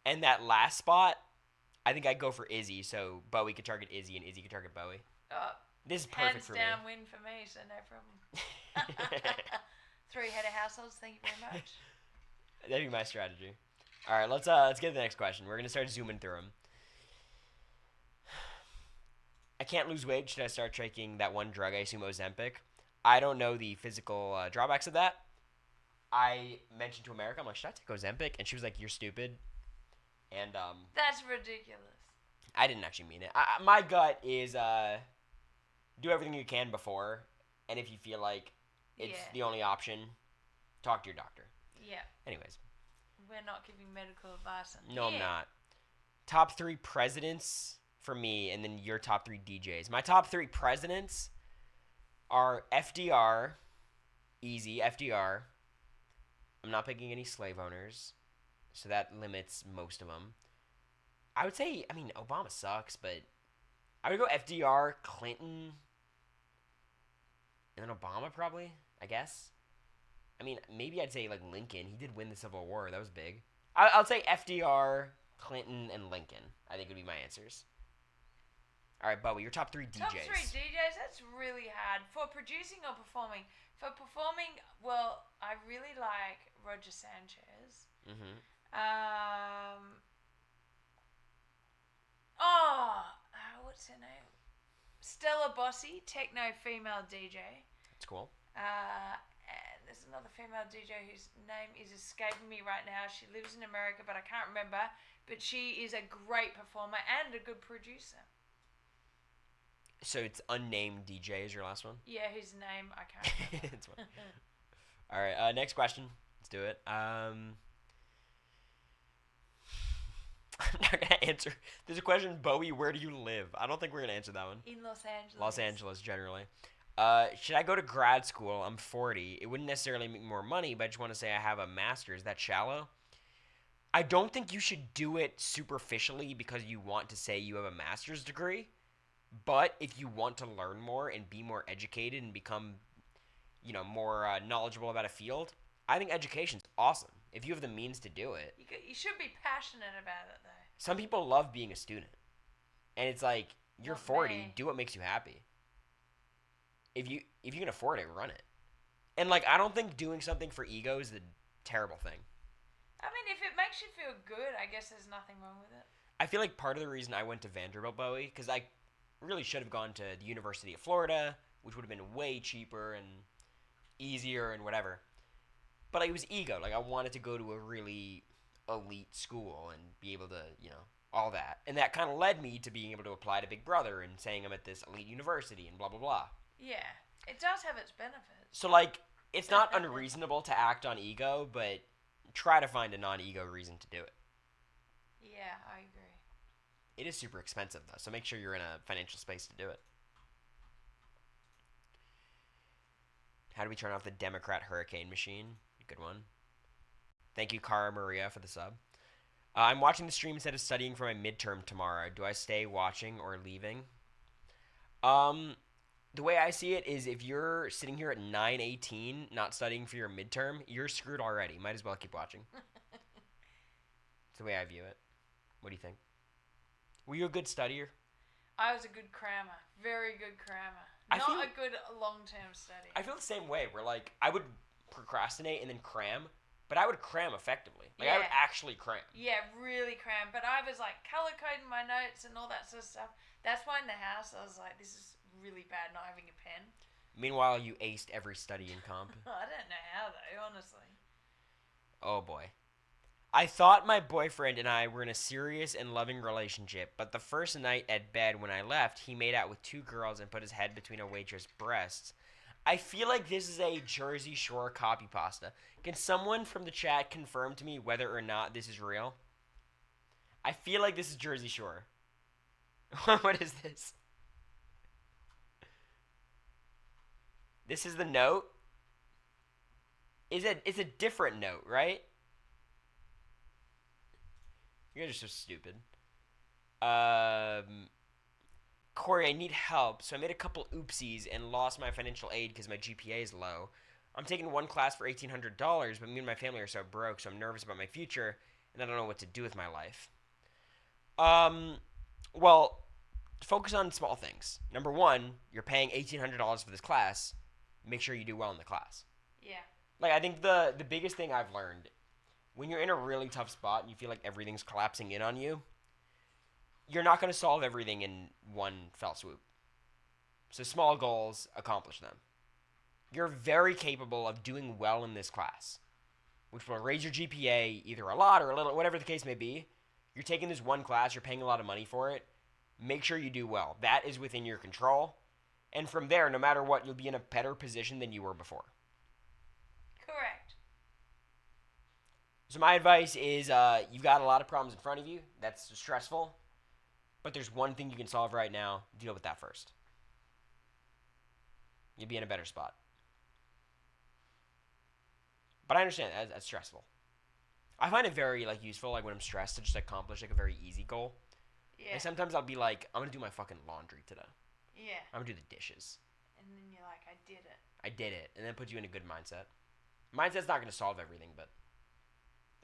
S1: And that last spot, I think I'd go for Izzy, so Bowie could target Izzy and Izzy could target Bowie.
S2: Oh,
S1: this is perfect
S2: hands
S1: for
S2: down
S1: me.
S2: win for me, so no problem. 3-header households, thank you very much.
S1: That'd be my strategy. All right, let's get to the next question. We're gonna start zooming through them. I can't lose weight. Should I start taking that one drug? I assume Ozempic. I don't know the physical drawbacks of that. I mentioned to America, I'm like, should I take Ozempic? And she was like, you're stupid. And
S2: that's ridiculous.
S1: I didn't actually mean it. My gut is do everything you can before, and if you feel like it's the only option, talk to your doctor.
S2: Yeah.
S1: Anyways.
S2: We're not giving medical advice on
S1: No, I'm not. Top 3 presidents for me, and then your top 3 DJs. My top 3 presidents are FDR. Easy, FDR. I'm not picking any slave owners, so that limits most of them. I would say, Obama sucks, but I would go FDR, Clinton, and then Obama probably, I guess. Maybe I'd say, Lincoln. He did win the Civil War. That was big. I'll say FDR, Clinton, and Lincoln, I think would be my answers. All right, Bowie, your top 3 DJs.
S2: Top 3 DJs? That's really hard. For producing or performing? For performing, well, I really like Roger Sanchez.
S1: Mm-hmm.
S2: What's her name? Stella Bossi, techno female DJ.
S1: That's cool.
S2: And there's another female DJ whose name is escaping me right now. She lives in America, but I can't remember. But she is a great performer and a good producer.
S1: So it's unnamed DJ is your last one?
S2: Yeah, whose name I can't remember.
S1: It's fine. All right, next question. Let's do it. I'm not going to answer. There's a question, Bowie, where do you live? I don't think we're going to answer that one.
S2: In Los Angeles.
S1: Los Angeles, generally. Should I go to grad school? I'm 40. It wouldn't necessarily make more money, but I just want to say I have a master's. That shallow? I don't think you should do it superficially because you want to say you have a master's degree. But if you want to learn more and be more educated and become, more knowledgeable about a field, I think education's awesome. If you have the means to do it.
S2: You should be passionate about it, though.
S1: Some people love being a student. And it's like, you're
S2: Not
S1: 40,
S2: me.
S1: do what makes you happy. If you can afford it, run it. And I don't think doing something for ego is a terrible thing.
S2: I mean, if it makes you feel good, I guess there's nothing wrong with it.
S1: I feel like part of the reason I went to Vanderbilt, Bowie, because I really should have gone to the University of Florida, which would have been way cheaper and easier and whatever. But it was ego. Like, I wanted to go to a really elite school and be able to, all that. And that kind of led me to being able to apply to Big Brother and saying I'm at this elite university and blah, blah, blah.
S2: Yeah, it does have its benefits.
S1: So, like, it's not unreasonable to act on ego, but try to find a non-ego reason to do it.
S2: Yeah, I agree.
S1: It is super expensive, though, so make sure you're in a financial space to do it. How do we turn off the Democrat hurricane machine? Good one. Thank you, Cara Maria, for the sub. I'm watching the stream instead of studying for my midterm tomorrow. Do I stay watching or leaving? The way I see it is if you're sitting here at 9:18 not studying for your midterm, you're screwed already. Might as well keep watching. That's the way I view it. What do you think? Were you a good studier?
S2: I was a good crammer. Very good crammer.
S1: A
S2: good long-term study.
S1: I feel the same way, where, like, I would procrastinate and then cram, but I would cram effectively. Like, I would actually cram.
S2: Yeah, really cram. But I was, like, color-coding my notes and all that sort of stuff. That's why in the house I was like, this is really bad not having a pen.
S1: Meanwhile, you aced every study in comp.
S2: I don't know how, though, honestly.
S1: Oh, boy. I thought my boyfriend and I were in a serious and loving relationship, but the first night at bed when I left, he made out with two girls and put his head between a waitress' breasts. I feel like this is a Jersey Shore copy pasta. Can someone from the chat confirm to me whether or not this is real? I feel like this is Jersey Shore. What is this? This is the note? It's a different note, right? You guys are so stupid. Cory, I need help. So I made a couple oopsies and lost my financial aid because my GPA is low. I'm taking one class for $1,800, but me and my family are so broke, so I'm nervous about my future, and I don't know what to do with my life. Well, focus on small things. Number one, you're paying $1,800 for this class. Make sure you do well in the class.
S2: Yeah.
S1: Like, I think the biggest thing I've learned, when you're in a really tough spot and you feel like everything's collapsing in on you, you're not going to solve everything in one fell swoop. So small goals, accomplish them. You're very capable of doing well in this class, which will raise your GPA either a lot or a little, whatever the case may be. You're taking this one class, you're paying a lot of money for it. Make sure you do well. That is within your control. And from there, no matter what, you'll be in a better position than you were before.
S2: Correct.
S1: So my advice is you've got a lot of problems in front of you. That's stressful. But there's one thing you can solve right now. Deal with that first. You'll be in a better spot. But I understand that's stressful. I find it very useful when I'm stressed to just accomplish a very easy goal.
S2: Yeah.
S1: Like sometimes I'll be like, I'm gonna do my fucking laundry today.
S2: Yeah.
S1: I'm gonna do the dishes.
S2: And then you're like, I did it.
S1: I did it, and then it puts you in a good mindset. Mindset's not gonna solve everything, but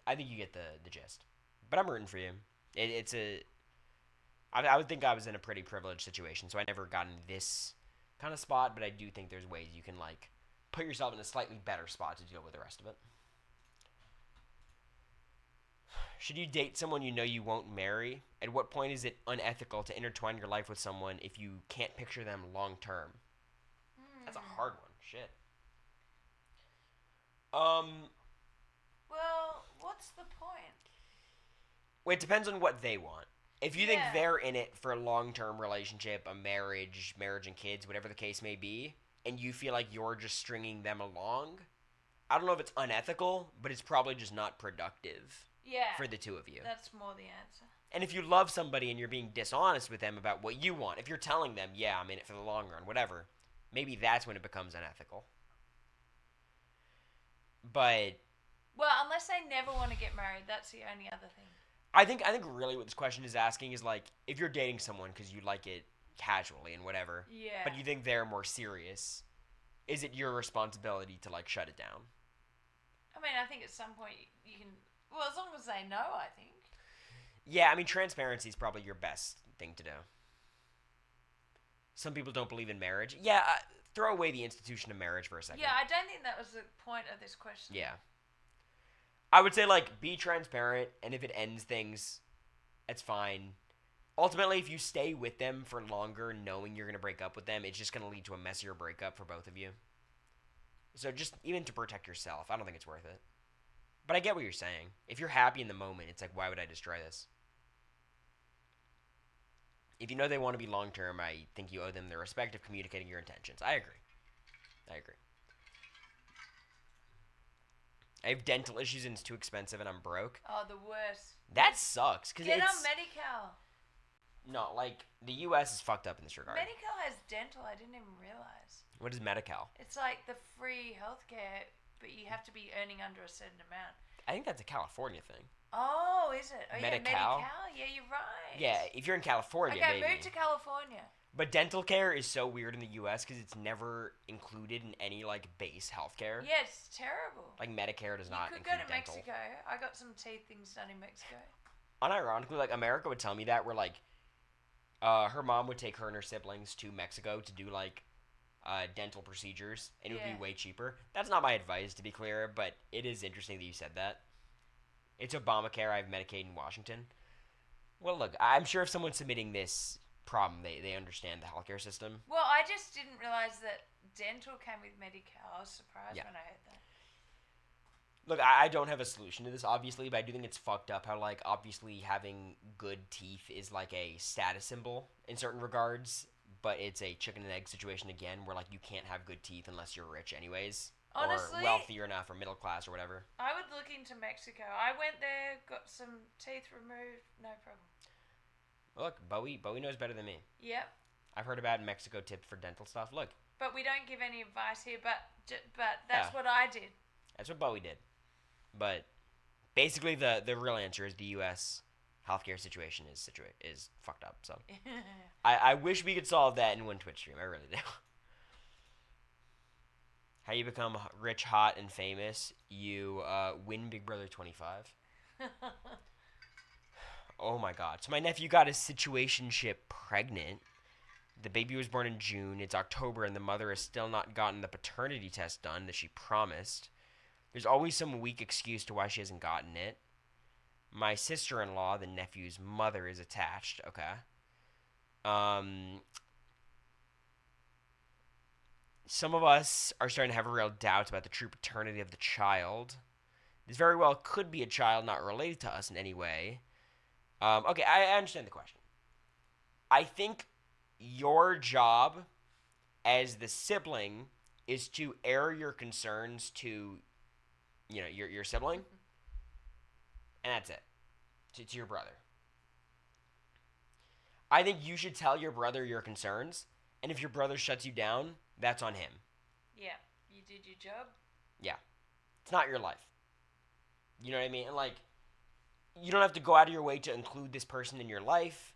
S1: I think you get the gist. But I'm rooting for you. I would think I was in a pretty privileged situation, so I never got in this kind of spot, but I do think there's ways you can put yourself in a slightly better spot to deal with the rest of it. Should you date someone you know you won't marry? At what point is it unethical to intertwine your life with someone if you can't picture them long term? That's a hard one. Shit.
S2: Well, what's the point?
S1: Well, it depends on what they want. If you think they're in it for a long-term relationship, a marriage and kids, whatever the case may be, and you feel like you're just stringing them along, I don't know if it's unethical, but it's probably just not productive for the two of you.
S2: That's more the answer.
S1: And if you love somebody and you're being dishonest with them about what you want, if you're telling them, yeah, I'm in it for the long run, whatever, maybe that's when it becomes unethical. But...
S2: Well, unless they never want to get married, that's the only other thing.
S1: I think really what this question is asking is if you're dating someone because you like it casually and whatever, but you think they're more serious, is it your responsibility to shut it down?
S2: I mean, I think at some point you can. Well, as long as they know, I think.
S1: Yeah, I mean, transparency is probably your best thing to do. Some people don't believe in marriage. Yeah, throw away the institution of marriage for a second.
S2: Yeah, I don't think that was the point of this question.
S1: Yeah. I would say, like, be transparent, and if it ends things, it's fine. Ultimately, if you stay with them for longer knowing you're going to break up with them, it's just going to lead to a messier breakup for both of you. So just, even to protect yourself, I don't think it's worth it. But I get what you're saying. If you're happy in the moment, it's like, why would I destroy this? If you know they want to be long-term, I think you owe them the respect of communicating your intentions. I agree. I have dental issues and it's too expensive and I'm broke.
S2: Oh, the worst.
S1: That sucks.
S2: Get on Medi-Cal.
S1: No, like, the U.S. is fucked up in this regard.
S2: Medi-Cal has dental. I didn't even realize.
S1: What is Medi-Cal?
S2: It's like the free healthcare, but you have to be earning under a certain amount.
S1: I think that's a California thing.
S2: Oh, is it? Oh,
S1: Medi-Cal?
S2: Yeah, Medi-Cal? Yeah, you're right.
S1: Yeah, if you're in California,
S2: okay,
S1: maybe.
S2: move to California.
S1: But dental care is so weird in the U.S. because it's never included in any, like, base healthcare.
S2: Yeah, it's terrible.
S1: Like, Medicare does not include dental.
S2: You could go to Mexico. I got some teeth things done in Mexico.
S1: Unironically, like, America would tell me that, where, like, her mom would take her and her siblings to Mexico to do, like, dental procedures, and it would be way cheaper. That's not my advice, to be clear, but it is interesting that you said that. It's Obamacare. I have Medicaid in Washington. Well, look, I'm sure if someone's submitting this problem, they understand the healthcare system.
S2: Well, I just didn't realize that dental came with Medi-Cal. I was surprised when I heard that.
S1: Look, I don't have a solution to this, obviously, but I do think it's fucked up how, like, obviously having good teeth is, like, a status symbol in certain regards, but it's a chicken and egg situation again where, like, you can't have good teeth unless you're rich anyways.
S2: Honestly,
S1: or wealthy enough or middle class or whatever.
S2: I would look into Mexico. I went there, got some teeth removed, no problem.
S1: Look, Bowie knows better than me.
S2: Yep.
S1: I've heard about Mexico tips for dental stuff. Look.
S2: But we don't give any advice here, but that's what I did.
S1: That's what Bowie did. But basically the real answer is the U.S. healthcare situation is fucked up. So I wish we could solve that in one Twitch stream. I really do. How you become rich, hot, and famous? You win Big Brother 25. Oh my god. So my nephew got his situationship pregnant. The baby was born in June. It's October and the mother has still not gotten the paternity test done that she promised. There's always some weak excuse to why she hasn't gotten it. My sister-in-law, the nephew's mother, is attached. Okay. Some of us are starting to have real doubts about the true paternity of the child. This very well could be a child not related to us in any way. Okay, I understand the question. I think your job as the sibling is to air your concerns to, your sibling. And that's it. To your brother. I think you should tell your brother your concerns. And if your brother shuts you down, that's on him.
S2: Yeah. You did your job.
S1: Yeah. It's not your life. You know what I mean? And, like, you don't have to go out of your way to include this person in your life,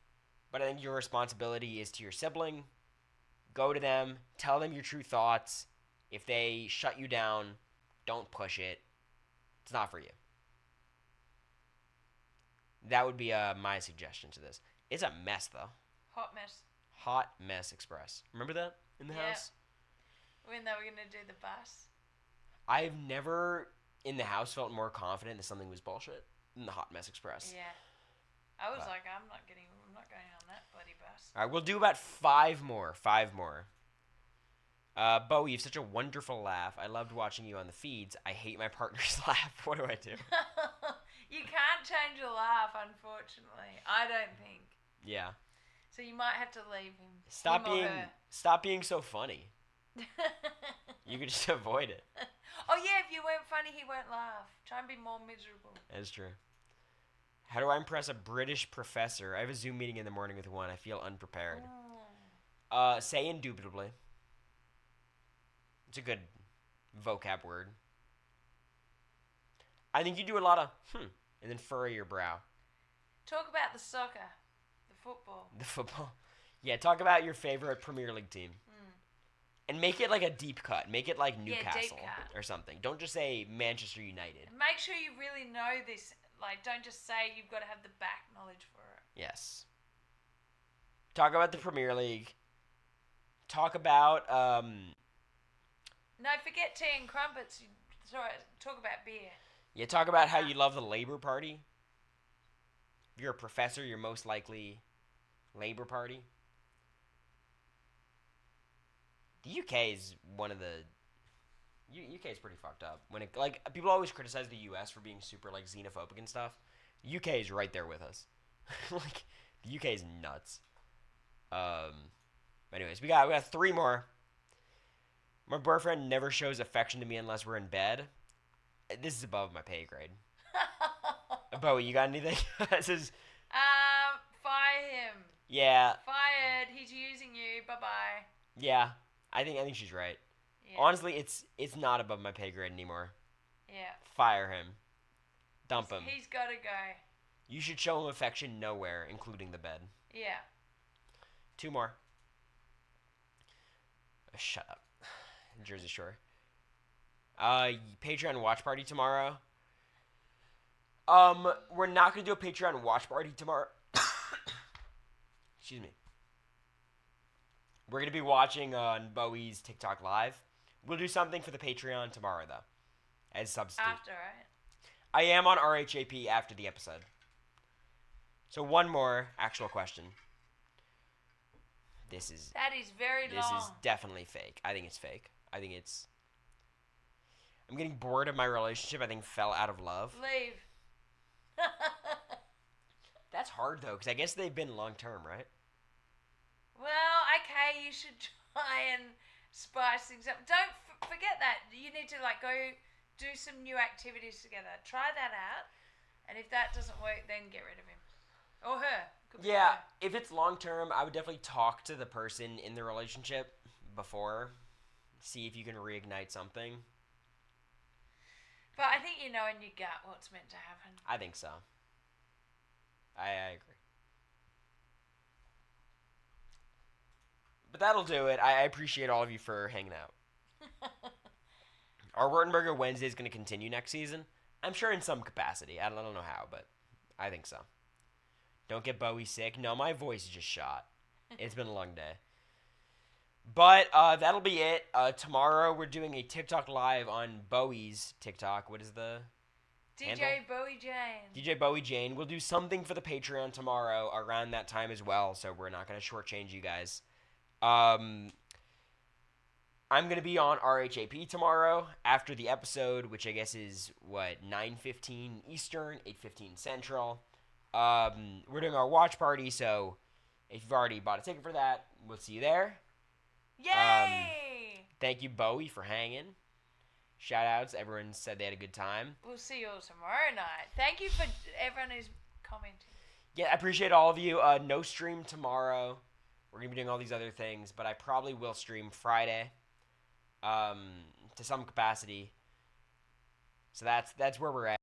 S1: but I think your responsibility is to your sibling. Go to them. Tell them your true thoughts. If they shut you down, don't push it. It's not for you. That would be my suggestion to this. It's a mess, though.
S2: Hot mess.
S1: Hot mess express. Remember that in the house?
S2: When they were going to do the bus.
S1: I've never in the house felt more confident that something was bullshit than the hot mess express.
S2: Yeah. I was like, I'm not going on that bloody bus.
S1: All right, we'll do about 5 more. 5 more. Bo, you have such a wonderful laugh. I loved watching you on the feeds. I hate my partner's laugh. What do I do?
S2: You can't change a laugh, unfortunately. I don't think.
S1: Yeah.
S2: So you might have to leave him.
S1: Stop being so funny. You could just avoid it.
S2: Oh yeah, if you weren't funny, he won't laugh. Try and be more miserable.
S1: That's true. How do I impress a British professor? I have a Zoom meeting in the morning with one. I feel unprepared. Say indubitably. It's a good vocab word. I think you do a lot of and then furrow your brow.
S2: Talk about the soccer, the football.
S1: The football. Yeah, talk about your favorite Premier League team. And make it like a deep cut. Make it like Newcastle or something. Don't just say Manchester United.
S2: Make sure you really know this. Like, don't just say you've got to have the back knowledge for it.
S1: Yes. Talk about the Premier League. Talk about
S2: No, forget tea and crumpets. Sorry, talk about beer.
S1: Yeah, talk about how you love the Labor Party. If you're a professor, you're most likely Labor Party. The UK is one of the UK is pretty fucked up. When it like people always criticize the US for being super like xenophobic and stuff. The UK is right there with us. Like the UK is nuts. Anyways, we got 3 more. My boyfriend never shows affection to me unless we're in bed. This is above my pay grade. Bowie, you got anything? This is
S2: fire him.
S1: yeah.
S2: Fired. He's using you. Bye-bye.
S1: Yeah. I think she's right.
S2: Yeah.
S1: Honestly, it's not above my pay grade anymore.
S2: Yeah.
S1: Fire him. Dump him.
S2: He's got to go.
S1: You should show him affection nowhere, including the bed.
S2: Yeah.
S1: 2 more. Shut up. Jersey Shore. Patreon watch party tomorrow. We're not gonna do a Patreon watch party tomorrow. Excuse me. We're gonna be watching on Bowie's TikTok live. We'll do something for the Patreon tomorrow though, as substitute.
S2: After, right?
S1: I am on RHAP after the episode. So 1 more actual question.
S2: That is
S1: This is definitely fake. I think it's fake. I'm getting bored of my relationship. I think fell out of love.
S2: Leave.
S1: That's hard though, because I guess they've been long term, right?
S2: Well, okay, you should try and spice things up. Don't forget that. You need to go do some new activities together. Try that out. And if that doesn't work, then get rid of him. Or her.
S1: Yeah, if it's long term, I would definitely talk to the person in the relationship before. See if you can reignite something.
S2: But I think you know in your gut what's meant to happen.
S1: I think so. I agree. But that'll do it. I appreciate all of you for hanging out. Our Wurtenberger Wednesday is going to continue next season. I'm sure in some capacity. I don't know how, but I think so. Don't get Bowie sick. No, my voice is just shot. It's been a long day. But that'll be it. Tomorrow we're doing a TikTok live on Bowie's TikTok. What is the handle?
S2: DJ Bowie Jane.
S1: DJ Bowie Jane. We'll do something for the Patreon tomorrow around that time as well, so we're not going to shortchange you guys. I'm going to be on RHAP tomorrow after the episode, which I guess is, 9:15 Eastern, 8:15 Central. We're doing our watch party, so if you've already bought a ticket for that, we'll see you there.
S2: Yay!
S1: Thank you, Bowie, for hanging. Shout-outs. Everyone said they had a good time.
S2: We'll see you all tomorrow night. Thank you for everyone who's commenting.
S1: Yeah, I appreciate all of you. No stream tomorrow. We're going to be doing all these other things, but I probably will stream Friday to some capacity. So that's where we're at.